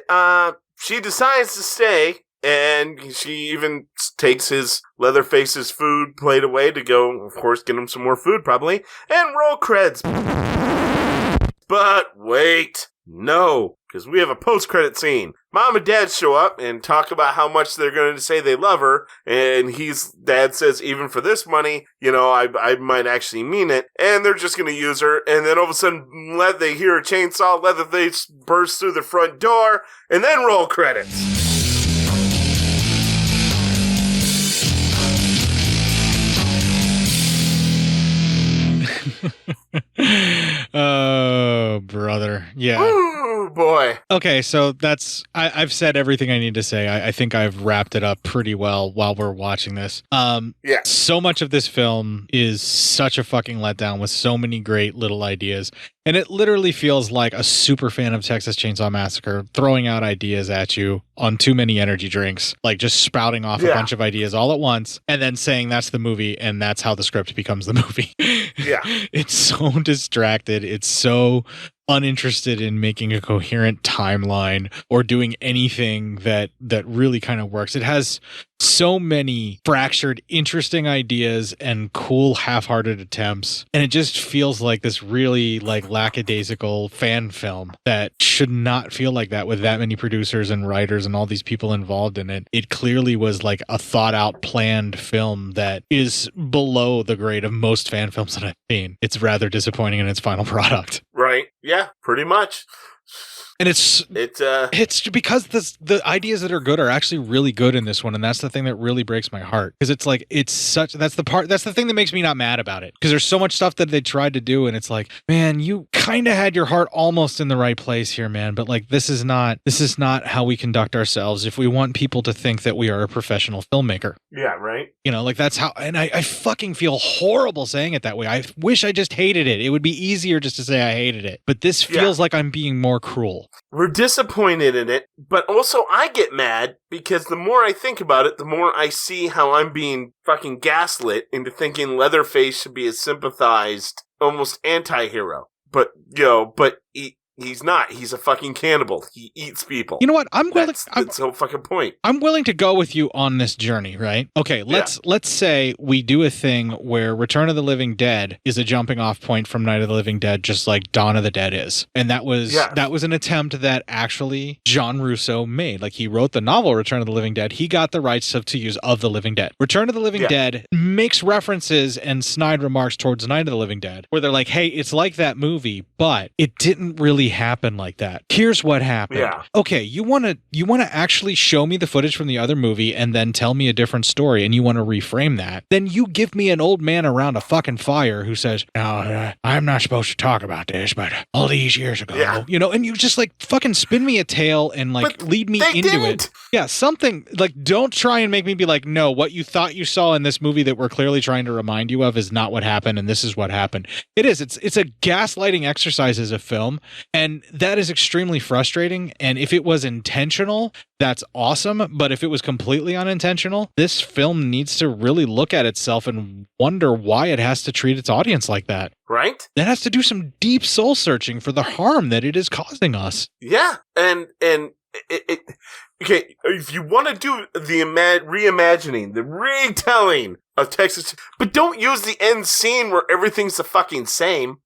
decides to stay, and she even takes his Leatherface's food plate away to go, of course, get him some more food, probably, and roll creds. But wait, no. Because we have a post-credit scene. Mom and Dad show up and talk about how much they're going to say they love her. And Dad says, even for this money, you know, I might actually mean it. And they're just going to use her. And then all of a sudden, they hear a chainsaw, Leatherface burst through the front door, and then roll credits. Okay, so I've said everything I need to say. I think I've wrapped it up pretty well while we're watching this. So much of this film is such a fucking letdown with so many great little ideas. And it literally feels like a super fan of Texas Chainsaw Massacre throwing out ideas at you on too many energy drinks, like just spouting off a bunch of ideas all at once and then saying that's the movie and that's how the script becomes the movie. Yeah. It's so distracted. It's so uninterested in making a coherent timeline or doing anything that really kind of works. It has so many fractured, interesting ideas and cool half-hearted attempts, and it just feels like this really like lackadaisical fan film that should not feel like that with that many producers and writers and all these people involved in it. It clearly was like a thought-out, planned film that is below the grade of most fan films that I've seen. It's rather disappointing in its final product. Right. Yeah, pretty much. And it's because the ideas that are good are actually really good in this one, and that's the thing that really breaks my heart. Because it's like that's the thing that makes me not mad about it. Because there's so much stuff that they tried to do, and it's like, man, you kind of had your heart almost in the right place here, man. But like, this is not how we conduct ourselves if we want people to think that we are a professional filmmaker. Yeah, right. You know, like that's how. And I fucking feel horrible saying it that way. I wish I just hated it. It would be easier just to say I hated it. But this feels like I'm being more cruel. We're disappointed in it, but also I get mad because the more I think about it, the more I see how I'm being fucking gaslit into thinking Leatherface should be a sympathized, almost anti-hero. But, he's not. He's a fucking cannibal. He eats people. You know what? That's the whole fucking point. I'm willing to go with you on this journey, right? Okay, let's say we do a thing where Return of the Living Dead is a jumping off point from Night of the Living Dead, just like Dawn of the Dead is. And that was an attempt that actually John Russo made. Like, he wrote the novel Return of the Living Dead. He got the rights to use of the Living Dead. Return of the Living Dead makes references and snide remarks towards Night of the Living Dead, where they're like, hey, it's like that movie, but it didn't really happen like that. Here's what happened. Yeah. Okay, you want to actually show me the footage from the other movie and then tell me a different story, and you want to reframe that, then you give me an old man around a fucking fire who says, no, I'm not supposed to talk about this, but all these years ago, you know, and you just like fucking spin me a tale and like lead me into it. Yeah, something like, don't try and make me be like, no, what you thought you saw in this movie that we're clearly trying to remind you of is not what happened, and this is what happened. It is. It's a gaslighting exercise as a film, and that is extremely frustrating. And if it was intentional, that's awesome. But if it was completely unintentional, this film needs to really look at itself and wonder why it has to treat its audience like that. Right? It has to do some deep soul searching for the harm that it is causing us. Yeah. And okay, if you want to do the reimagining, the retelling of Texas, but don't use the end scene where everything's the fucking same.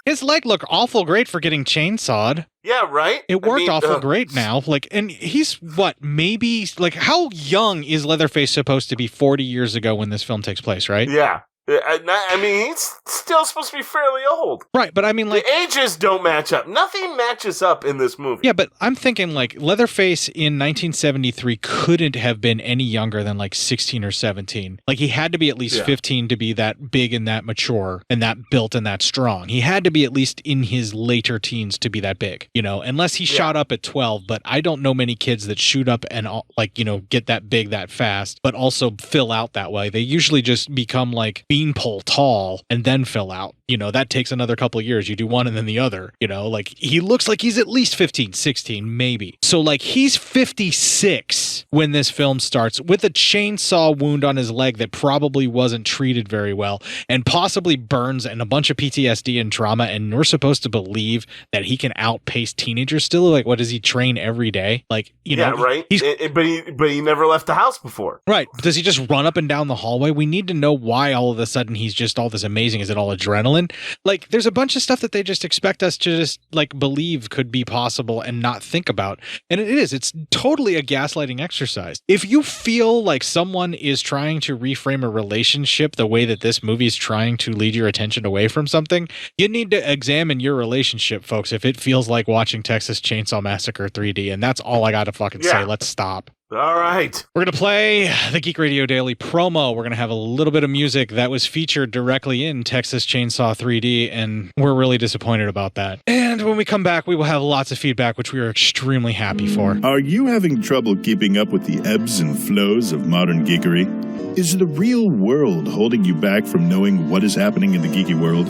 His leg looked awful great for getting chainsawed. Yeah, right? It worked awful great now. Like, and he's what, maybe, like, how young is Leatherface supposed to be 40 years ago when this film takes place, right? Yeah. I mean, he's still supposed to be fairly old. Right, but I mean, like, the ages don't match up. Nothing matches up in this movie. Yeah, but I'm thinking, like, Leatherface in 1973 couldn't have been any younger than, like, 16 or 17. Like, he had to be at least 15 to be that big and that mature and that built and that strong. He had to be at least in his later teens to be that big, you know, unless he shot up at 12. But I don't know many kids that shoot up and, like, you know, get that big that fast, but also fill out that way. They usually just become, like, beanpole tall and then fill out. You know, that takes another couple of years. You do one and then the other, you know, like, he looks like he's at least 15, 16, maybe. So, like, he's 56 when this film starts with a chainsaw wound on his leg that probably wasn't treated very well and possibly burns and a bunch of PTSD and trauma. And we're supposed to believe that he can outpace teenagers still. Like, what, does he train every day? Like, you know, right. But he never left the house before. Right. Does he just run up and down the hallway? We need to know why all of a sudden he's just all this amazing. Is it all adrenaline? Like, there's a bunch of stuff that they just expect us to just, like, believe could be possible and not think about. And it is. It's totally a gaslighting exercise. If you feel like someone is trying to reframe a relationship the way that this movie is trying to lead your attention away from something, you need to examine your relationship, folks, if it feels like watching Texas Chainsaw Massacre 3D. And that's all I got to fucking say. Let's stop. All right. We're going to play the Geek Radio Daily promo. We're going to have a little bit of music that was featured directly in Texas Chainsaw 3D, and we're really disappointed about that. And when we come back, we will have lots of feedback, which we are extremely happy for. Are you having trouble keeping up with the ebbs and flows of modern geekery? Is the real world holding you back from knowing what is happening in the geeky world?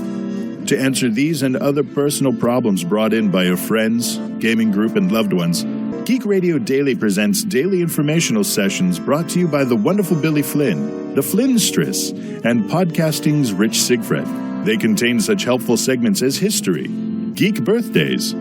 To answer these and other personal problems brought in by your friends, gaming group, and loved ones, Geek Radio Daily presents daily informational sessions brought to you by the wonderful Billy Flynn, the Flynnstress, and podcasting's Rich Siegfried. They contain such helpful segments as history, geek birthdays,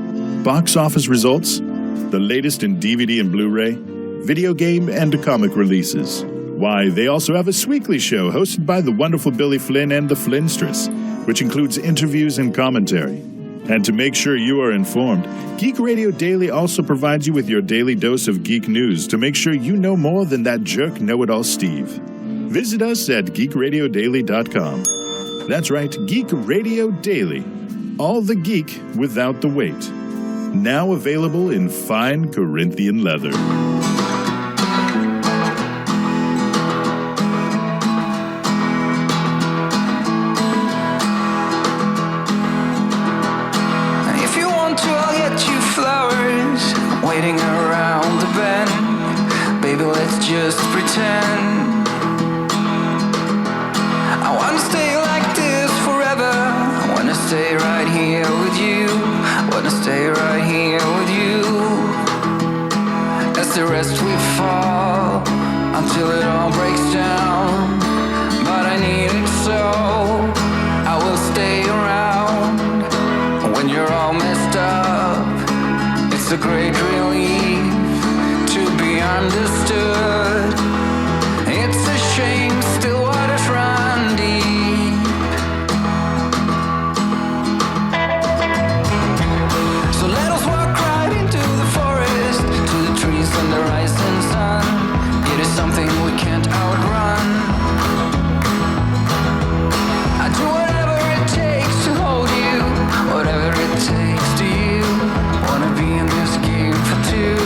box office results, the latest in DVD and Blu-ray, video game and comic releases. Why, they also have a Sweekly show hosted by the wonderful Billy Flynn and the Flynnstress, which includes interviews and commentary. And to make sure you are informed, Geek Radio Daily also provides you with your daily dose of geek news to make sure you know more than that jerk know-it-all Steve. Visit us at geekradiodaily.com. That's right, Geek Radio Daily. All the geek without the weight. Now available in fine Corinthian leather. Waiting around the bend, baby, let's just pretend. I wanna stay like this forever. I wanna stay right here with you. I wanna stay right here with you. As the rest we fall until it all breaks down. But I need it so I will stay around when you're all messed up. It's a great relief to be understood. It's a shame still waters run deep. So let us walk right into the forest, to the trees and the rising sun. It is something we can't outrun. I do whatever it takes to hold you, whatever it takes to you. Wanna be in this game for two.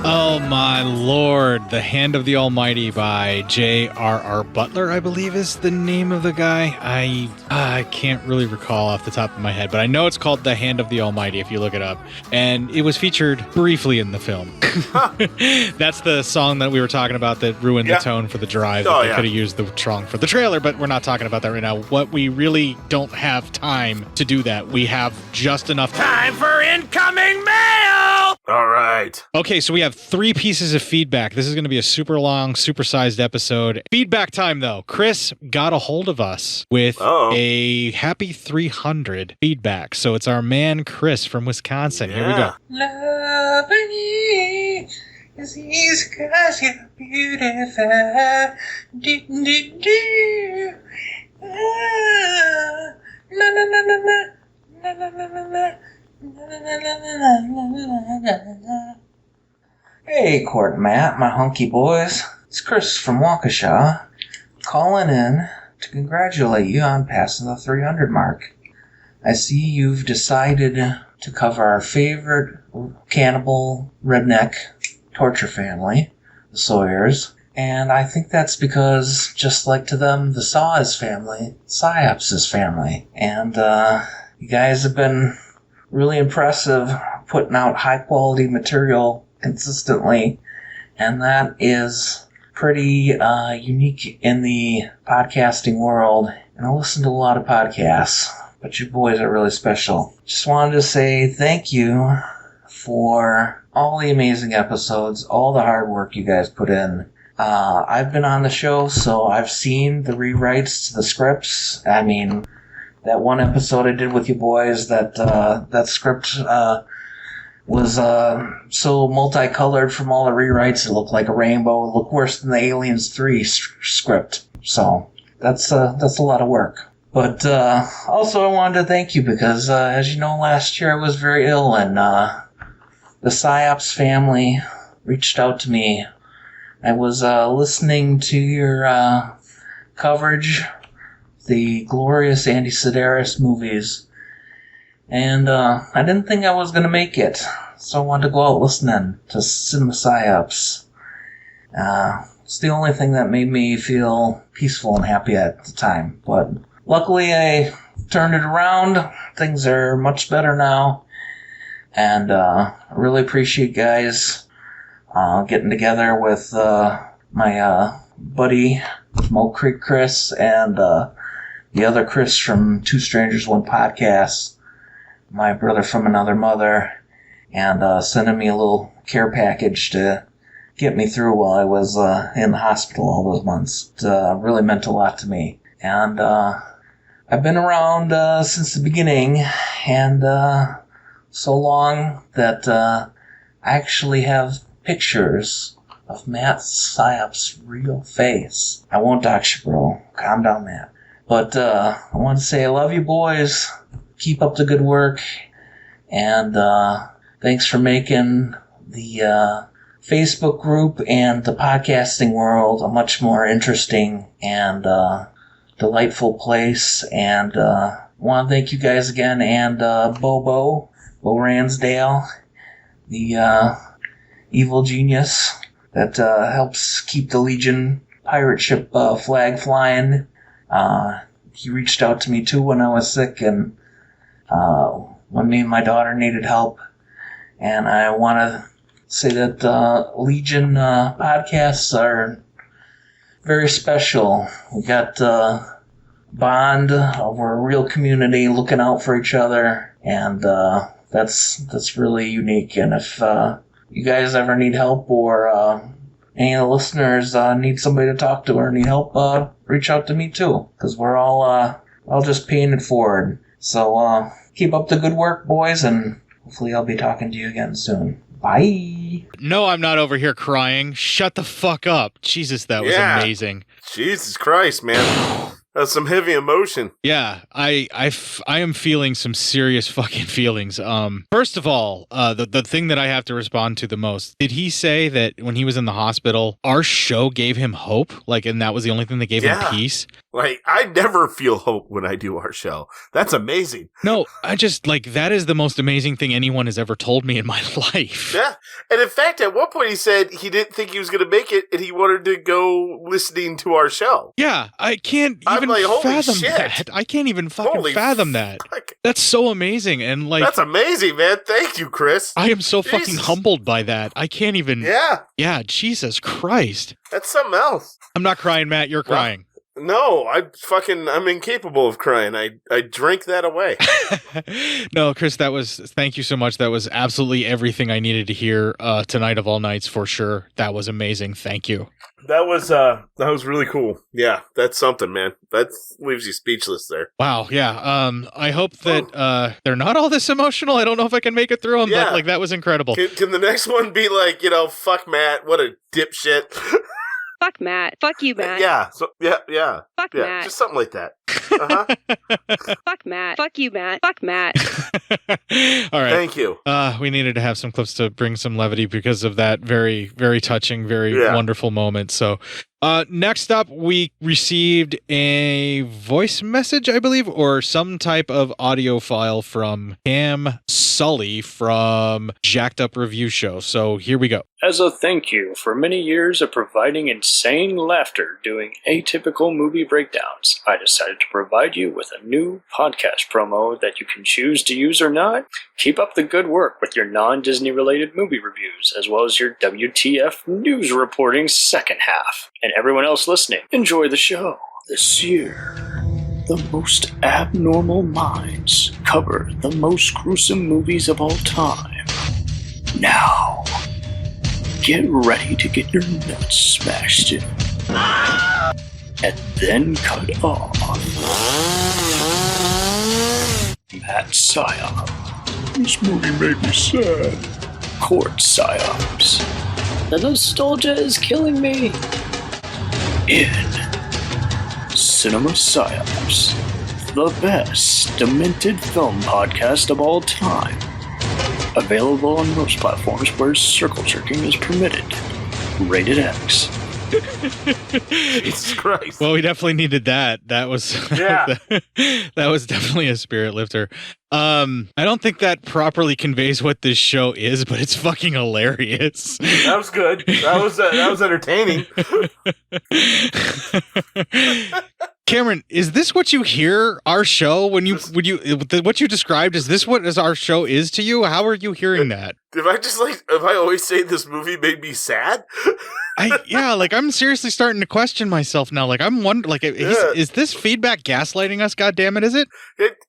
Oh my lord, The Hand of the Almighty by J.R.R. Butler, I believe is the name of the guy. I can't really recall off the top of my head, but I know it's called The Hand of the Almighty if you look it up. And it was featured briefly in the film. That's the song that we were talking about that ruined the tone for the drive. They could have used the song for the trailer, but we're not talking about that right now. What we really don't have time to do that. We have just enough time for incoming mail! All right. Okay, so we have 3 pieces of feedback. This is going to be a super long, supersized episode. Feedback time, though. Chris got a hold of us with a happy 300 feedback. So it's our man Chris from Wisconsin. Here we go. Loving you is easy 'cause you're beautiful. Do, do, do. Na, na, na, na, na. Na, na, na, na, na. Hey, Court and Matt, my hunky boys. It's Chris from Waukesha, calling in to congratulate you on passing the 300 mark. I see you've decided to cover our favorite cannibal redneck torture family, the Sawyers, and I think that's because, just like to them, the Saw is family, PSYOPS is family, and you guys have been really impressive putting out high-quality material consistently, and that is pretty unique in the podcasting world. And I listen to a lot of podcasts, but you boys are really special. Just wanted to say thank you for all the amazing episodes, all the hard work you guys put in. I've been on the show, so I've seen the rewrites to the scripts. I mean, that one episode I did with you boys, that script was so multicolored from all the rewrites. It looked like a rainbow. It looked worse than the Aliens 3 script. So that's a lot of work. But also I wanted to thank you because, as you know, last year I was very ill, and the PSYOPS family reached out to me. I was listening to your coverage, the glorious Andy Sedaris movies, and I didn't think I was going to make it. so I wanted to go out listening to Cinema PSYOPS. It's the only thing that made me feel peaceful and happy at the time. But luckily I turned it around. Things are much better now. And I really appreciate guys getting together with my buddy from Oak Creek Chris and the other Chris from Two Strangers, One Podcast, my brother from another mother, and sending me a little care package to get me through while I was in the hospital all those months. It really meant a lot to me. And I've been around since the beginning, and so long that I actually have pictures of Matt PSYOPS' real face. I won't dox you, bro. Calm down, Matt. But I want to say I love you, boys. Keep up the good work. And thanks for making the Facebook group and the podcasting world a much more interesting and delightful place. And want to thank you guys again, and Bo Ransdale, the evil genius that helps keep the Legion pirate ship flag flying. He reached out to me too when I was sick, and when me and my daughter needed help. And I want to say that Legion podcasts are very special. We got bond. We're a real community looking out for each other, and that's really unique. And if you guys ever need help, or any of the listeners need somebody to talk to or need help, reach out to me too, because we're all just paying it forward. So keep up the good work, boys, and hopefully I'll be talking to you again soon. Bye. No, I'm not over here crying. Shut the fuck up. Jesus, that was amazing. Jesus Christ, man. That's some heavy emotion. Yeah, I am feeling some serious fucking feelings. First of all, the thing that I have to respond to the most, did he say that when he was in the hospital, our show gave him hope? Like, and that was the only thing that gave him peace? Like, I never feel hope when I do our show. That's amazing. No, I just, like, that is the most amazing thing anyone has ever told me in my life. Yeah. And in fact, at one point he said he didn't think he was going to make it, and he wanted to go listening to our show. Yeah, I can't even fathom that. I can't even fucking fathom that. Fuck. That's so amazing. And like, that's amazing, man. Thank you, Chris. I am so fucking humbled by that. I can't even. Yeah, Jesus Christ. That's something else. I'm not crying, Matt. You're crying. No, I'm incapable of crying. I drank that away. No, Chris, thank you so much. That was absolutely everything I needed to hear tonight of all nights, for sure. That was amazing. Thank you. That was really cool. Yeah, that's something, man. That leaves you speechless there. Wow, yeah. I hope that they're not all this emotional. I don't know if I can make it through them, but like, that was incredible. Can the next one be like, fuck Matt, what a dipshit. Fuck Matt. Fuck you, Matt. Yeah. So yeah. Fuck Matt. Just something like that. Fuck Matt. Fuck you, Matt. Fuck Matt. All right. Thank you. We needed to have some clips to bring some levity because of that very, very touching, very wonderful moment. So next up, we received a voice message, I believe, or some type of audio file from Cam Sully from Jacked Up Review Show. So here we go. As a thank you for many years of providing insane laughter doing atypical movie breakdowns, I decided to provide you with a new podcast promo that you can choose to use or not. Keep up the good work with your non-Disney related movie reviews, as well as your WTF news reporting second half. And everyone else listening, enjoy the show. This year, the most abnormal minds cover the most gruesome movies of all time. Now, get ready to get your nuts smashed in. And then cut off. Matt PSYOPS. This movie made me sad. Court PSYOPS. The nostalgia is killing me. In Cinema PSYOPS, the best demented film podcast of all time. Available on most platforms where circle jerking is permitted. Rated X. Jesus Christ. Well, we definitely needed that. That was Yeah. that was definitely a spirit lifter. I don't think that properly conveys what this show is, but it's fucking hilarious. That was good. That was entertaining. Cameron, is this what you hear our show when you what you described? Is this what our show is to you? How are you hearing that? If I always say this movie made me sad? I'm seriously starting to question myself now. Like I'm wondering, is this feedback gaslighting us? God damn it, is it?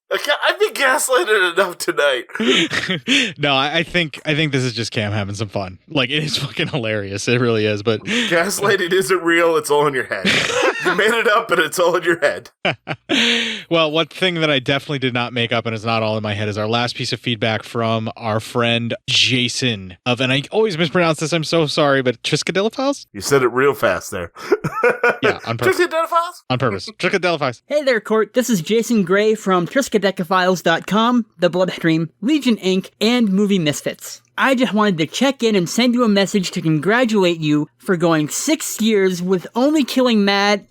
I've been gaslighted enough tonight. No, I think this is just Cam having some fun. Like it is fucking hilarious. It really is. But gaslighting isn't real. It's all in your head. You made it up, but it's all in your head. Well, one thing that I definitely did not make up, and it's not all in my head, is our last piece of feedback from our friend Jason and I always mispronounce this. I'm so sorry, but Triskaidekaphiles? You said it real fast there. Yeah, on purpose. Triskaidekaphiles? On purpose. Triskaidekaphiles. Hey there, Court. This is Jason Gray from Triskaidekaphiles.com, The Bloodstream, Legion Inc., and Movie Misfits. I just wanted to check in and send you a message to congratulate you for going 6 years with only killing Matt,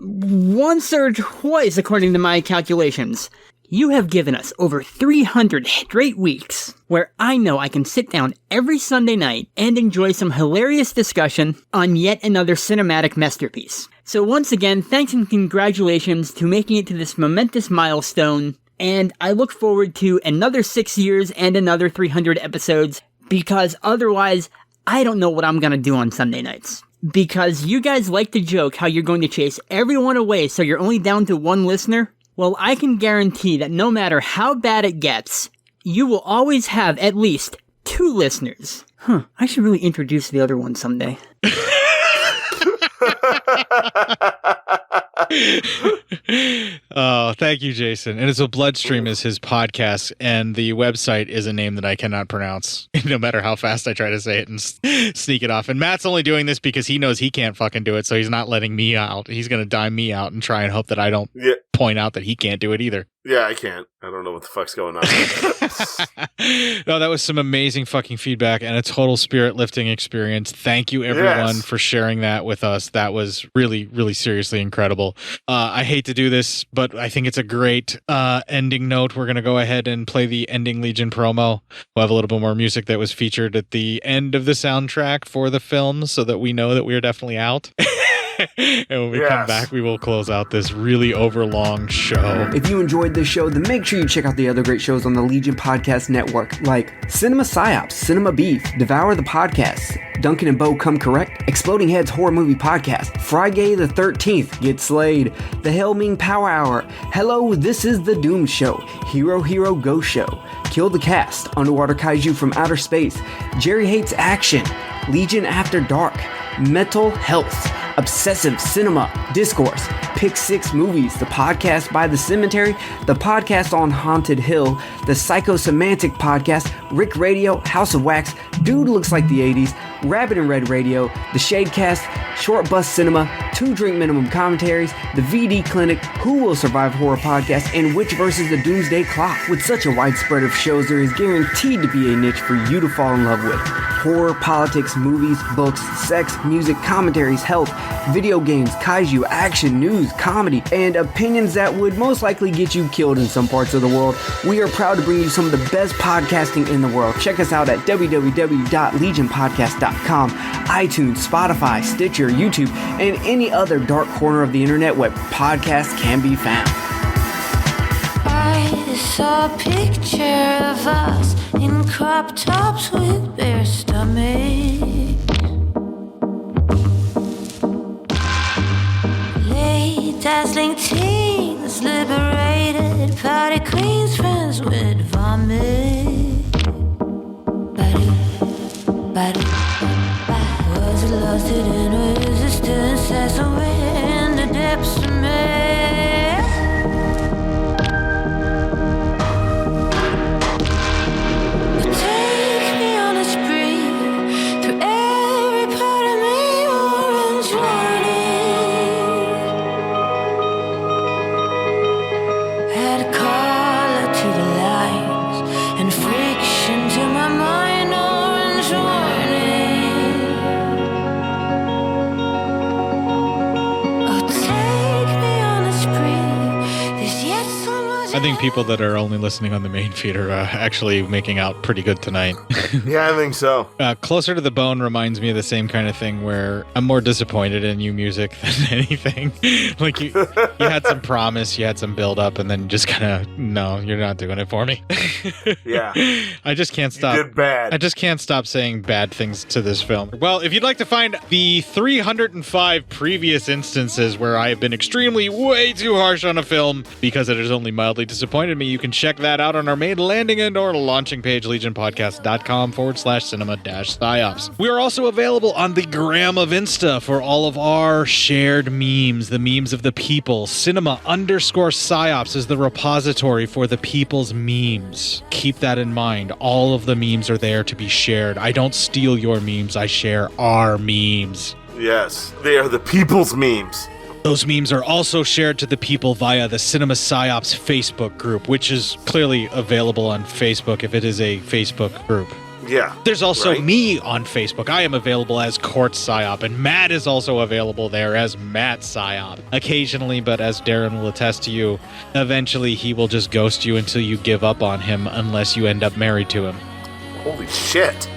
once or twice according to my calculations. You have given us over 300 straight weeks where I know I can sit down every Sunday night and enjoy some hilarious discussion on yet another cinematic masterpiece. So once again, thanks and congratulations to making it to this momentous milestone, and I look forward to another 6 years and another 300 episodes, because otherwise, I don't know what I'm gonna do on Sunday nights. Because you guys like to joke how you're going to chase everyone away so you're only down to one listener. Well, I can guarantee that no matter how bad it gets, you will always have at least 2 listeners. I should really introduce the other one someday. Oh, thank you, Jason. And it's a Bloodstream is his podcast, and the website is a name that I cannot pronounce, no matter how fast I try to say it and sneak it off. And Matt's only doing this because he knows he can't fucking do it, so he's not letting me out. He's going to dime me out and try and hope that I don't point out that he can't do it either. Yeah, I can't. I don't know what the fuck's going on. No, that was some amazing fucking feedback and a total spirit lifting experience. Thank you, everyone, for sharing that with us. That was really, really seriously incredible. I hate to do this, but I think it's a great ending note. We're going to go ahead and play the ending Legion promo. We'll have a little bit more music that was featured at the end of the soundtrack for the film so that we know that we're definitely out. And when we come back, we will close out this really overlong show. If you enjoyed this show, then make sure you check out the other great shows on the Legion Podcast Network, like Cinema PSYOPS, Cinema Beef, Devour the Podcast, Duncan and Bo Come Correct, Exploding Heads Horror Movie Podcast, Friday the 13th, Get Slayed, The Hellming Power Hour, Hello, This is the Doom Show, Hero Hero Go Show, Kill the Cast, Underwater Kaiju from Outer Space, Jerry Hates Action, Legion After Dark, Mental Health, Obsessive Cinema, Discourse, Pick 6 Movies, the podcast by The Cemetery, the podcast on Haunted Hill, the Psychosemantic Podcast, Rick Radio, House of Wax, Dude Looks Like the 80s, Rabbit and Red Radio, the Shadecast, Short Bus Cinema, 2 Drink Minimum Commentaries, the VD Clinic, Who Will Survive Horror Podcast, and Witch vs. the Doomsday Clock. With such a wide spread of shows, there is guaranteed to be a niche for you to fall in love with. Horror, politics, movies, books, sex, music, commentaries, health, video games, kaiju, action, news, comedy, and opinions that would most likely get you killed in some parts of the world. We are proud to bring you some of the best podcasting in the world. Check us out at www.legionpodcast.com, iTunes, Spotify, Stitcher, YouTube, and any other dark corner of the internet where podcasts can be found. I saw a picture of us in crop tops with bare stomachs. Dazzling teens, liberated, party queens, friends with vomit. Was it lost in resistance as I went in the depths of me? Take me on a spree through every part of me, orange warning. Add color to the lines and friction to my mind, orange warning. I think people that are only listening on the main feed are actually making out pretty good tonight. Yeah, I think so. Closer to the Bone reminds me of the same kind of thing where I'm more disappointed in you music than anything. Like you had some promise, you had some build up, and then just kind of, no, you're not doing it for me. Yeah. I just can't stop. You did bad. I just can't stop saying bad things to this film. Well, if you'd like to find the 305 previous instances where I have been extremely way too harsh on a film because it has only mildly disappointed me, you can check that out on our main landing and or launching page, legionpodcast.com/cinema-psyops. We are also available on the gram of Insta for all of our shared memes, the memes of the people. Cinema_psyops is the repository for the people's memes. Keep that in mind. All of the memes are there to be shared. I don't steal your memes, I share our memes. Yes, they are the people's memes. Those memes are also shared to the people via the Cinema Psyops Facebook group, which is clearly available on Facebook if it is a Facebook group. Yeah. There's also right? me on Facebook. I am available as Court Psyop, and Matt is also available there as Matt Psyop. Occasionally, but as Darren will attest to you, eventually he will just ghost you until you give up on him unless you end up married to him. Holy shit.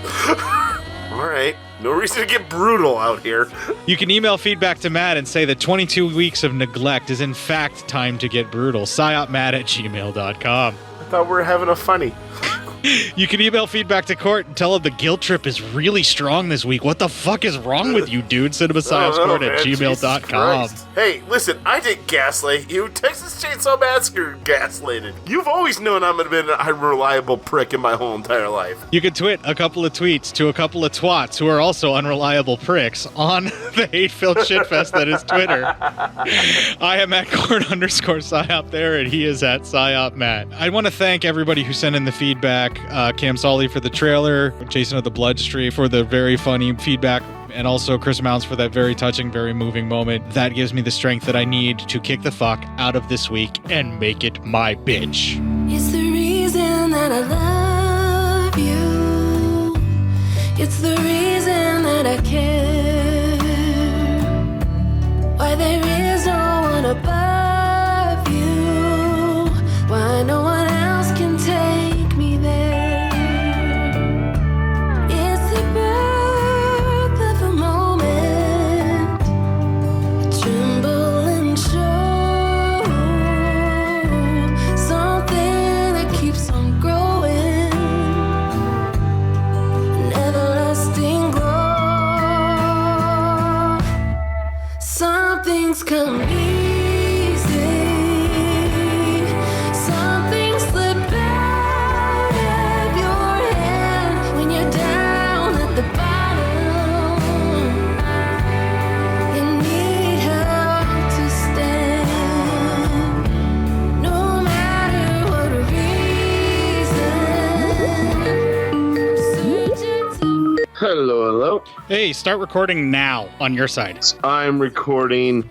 All right. No reason to get brutal out here. You can email feedback to Matt and say that 22 weeks of neglect is in fact time to get brutal. psyopmatt@gmail.com. I thought we were having a funny. You can email feedback to Court and tell him the guilt trip is really strong this week. What the fuck is wrong with you, dude? CinemaPsyopsCourt@gmail.com. Hey, listen, I didn't gaslight you. Texas Chainsaw Massacre gaslighted. You've always known I'm been an unreliable prick in my whole entire life. You can tweet a couple of tweets to a couple of twats who are also unreliable pricks on the hate-filled shitfest that is Twitter. I am at Court_Psyop there, and he is at PsyopMatt. I want to thank everybody who sent in the feedback. Cam Solly for the trailer, Jason of the Bloodstream for the very funny feedback, and also Chris Mounts for that very touching, very moving moment. That gives me the strength that I need to kick the fuck out of this week and make it my bitch. It's the reason that I love you. It's the reason that I care. Why there is no one above you. Why no one else can take me there. It's the birth of a moment. I tremble and show something that keeps on growing. An everlasting glow. Some things come easy. Some things slip out of your hand when you're down at the bottom. You need help to stand. No matter what reason. Hello. Hey, start recording now on your side. I'm recording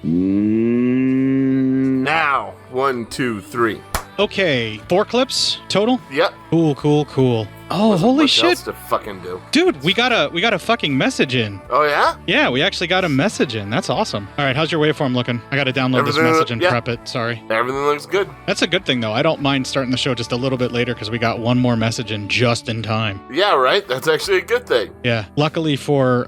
now. 1, 2, 3. Okay, 4 clips total? Yep. Cool. Oh, holy What shit. else to fucking do? Dude, we got a fucking message in. Oh, yeah? Yeah, we actually got a message in. That's awesome. All right, how's your waveform looking? I got to download this message and prep it. Sorry. Everything looks good. That's a good thing, though. I don't mind starting the show just a little bit later because we got one more message in just in time. Yeah, right? That's actually a good thing. Yeah. Luckily for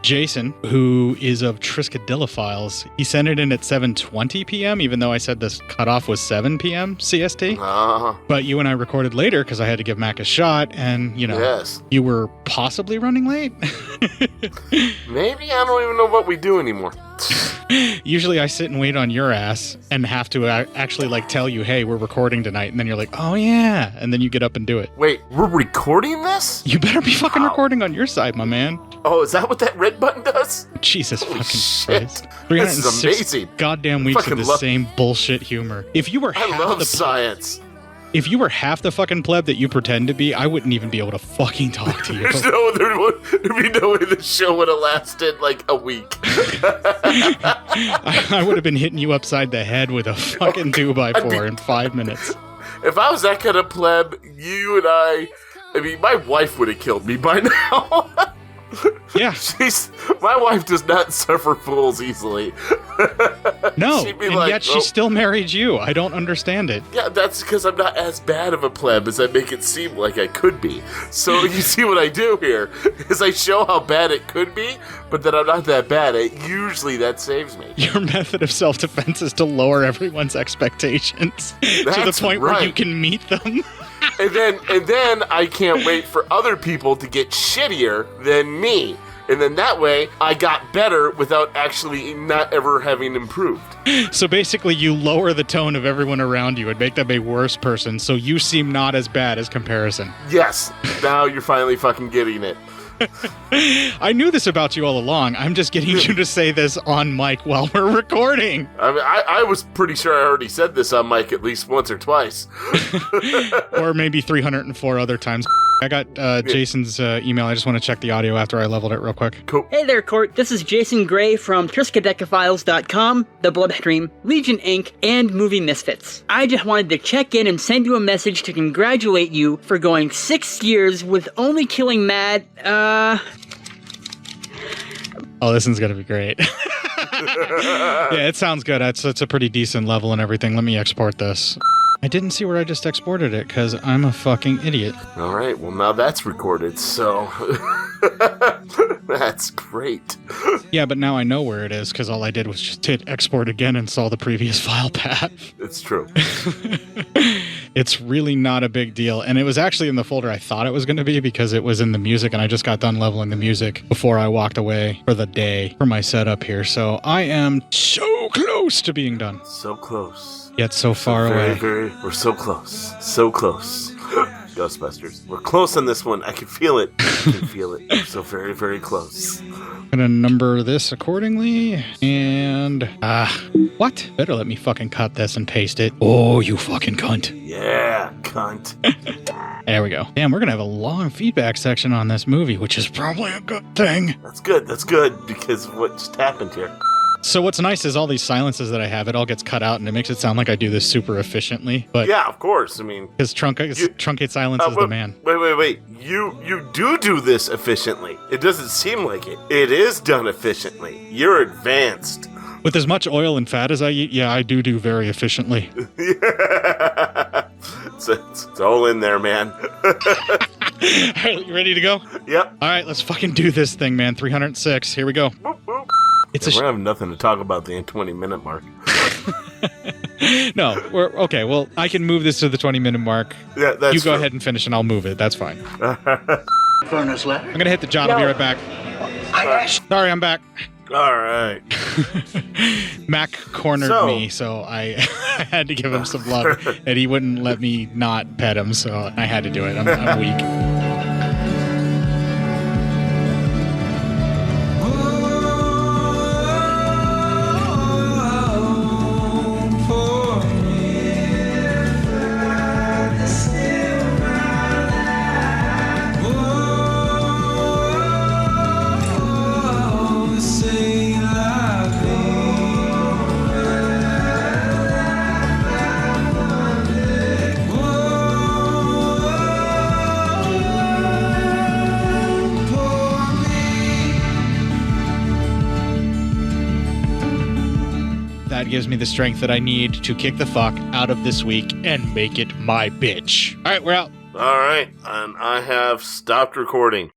Jason, who is of Triskadillophiles, he sent it in at 7:20 p.m., even though I said this cutoff was 7 p.m. CST. But you and I recorded later because I had to give Mac a shot, and, you know, Yes. you were possibly running late. Maybe? I don't even know what we do anymore. Usually I sit and wait on your ass and have to actually like tell you, hey, we're recording tonight. And then you're like, oh yeah. And then you get up and do it. Wait, we're recording this? You better be fucking recording on your side, my man. Oh, is that what that red button does? Jesus Holy fucking shit. Christ. This is 306 amazing. goddamn weeks of Fucking the love- same bullshit humor. If you were I love science. If you were half the fucking pleb that you pretend to be, I wouldn't even be able to fucking talk to you. There'd be no way the show would have lasted like a week. I would have been hitting you upside the head with a fucking 2x4 in 5 minutes. If I was that kind of pleb, you and I mean, my wife would have killed me by now. Yeah. My wife does not suffer fools easily. No, She'd be and like, yet she still married you. I don't understand it. Yeah, that's because I'm not as bad of a pleb as I make it seem like I could be. So you see what I do here is I show how bad it could be, but that I'm not that bad. Usually that saves me. Your method of self-defense is to lower everyone's expectations to the point where you can meet them. And then I can't wait for other people to get shittier than me. And then that way, I got better without actually not ever having improved. So basically, you lower the tone of everyone around you and make them a worse person, so you seem not as bad as comparison. Yes. Now you're finally fucking getting it. I knew this about you all along. I'm just getting you to say this on mic while we're recording. I mean, I was pretty sure I already said this on mic at least once or twice. Or maybe 304 other times. I got Jason's email. I just want to check the audio after I leveled it real quick. Cool. Hey there, Court. This is Jason Gray from Triskaidekafiles.com, The Bloodstream, Legion Inc., and Movie Misfits. I just wanted to check in and send you a message to congratulate you for going 6 years with only killing Matt, Oh, this one's going to be great. Yeah, it sounds good. It's a pretty decent level and everything. Let me export this. I didn't see where I just exported it because I'm a fucking idiot. All right, well, now that's recorded, so that's great. Yeah, but now I know where it is because all I did was just hit export again and saw the previous file path. It's true. It's really not a big deal. And it was actually in the folder I thought it was going to be because it was in the music and I just got done leveling the music before I walked away for the day for my setup here. So I am so close to being done. So close. Yet so far away. We're so close. So close. Ghostbusters. We're close on this one. I can feel it. I can feel it. We're so very, very close. I'm gonna number this accordingly. And, what? Better let me fucking cut this and paste it. Oh, you fucking cunt. Yeah, cunt. There we go. Damn, we're gonna have a long feedback section on this movie, which is probably a good thing. That's good, because of what just happened here. So what's nice is all these silences that I have, it all gets cut out and it makes it sound like I do this super efficiently. But yeah, of course. I mean, because truncate silence is the man. Wait. You do this efficiently. It doesn't seem like it. It is done efficiently. You're advanced. With as much oil and fat as I eat, yeah, I do very efficiently. Yeah. It's all in there, man. All right, you ready to go? Yep. All right, let's fucking do this thing, man. 306. Here we go. We're having nothing to talk about the 20-minute mark. No, we're okay. Well, I can move this to the 20-minute mark. Yeah, that's You go true. ahead and finish, and I'll move it. That's fine. Furnace letter? I'm gonna hit the job. I'll be right back. Sorry, I'm back. All right. Mac cornered me, so I had to give him some love, and he wouldn't let me not pet him, so I had to do it. I'm weak. Gives me the strength that I need to kick the fuck out of this week and make it my bitch. All right, we're out. All right, and I have stopped recording.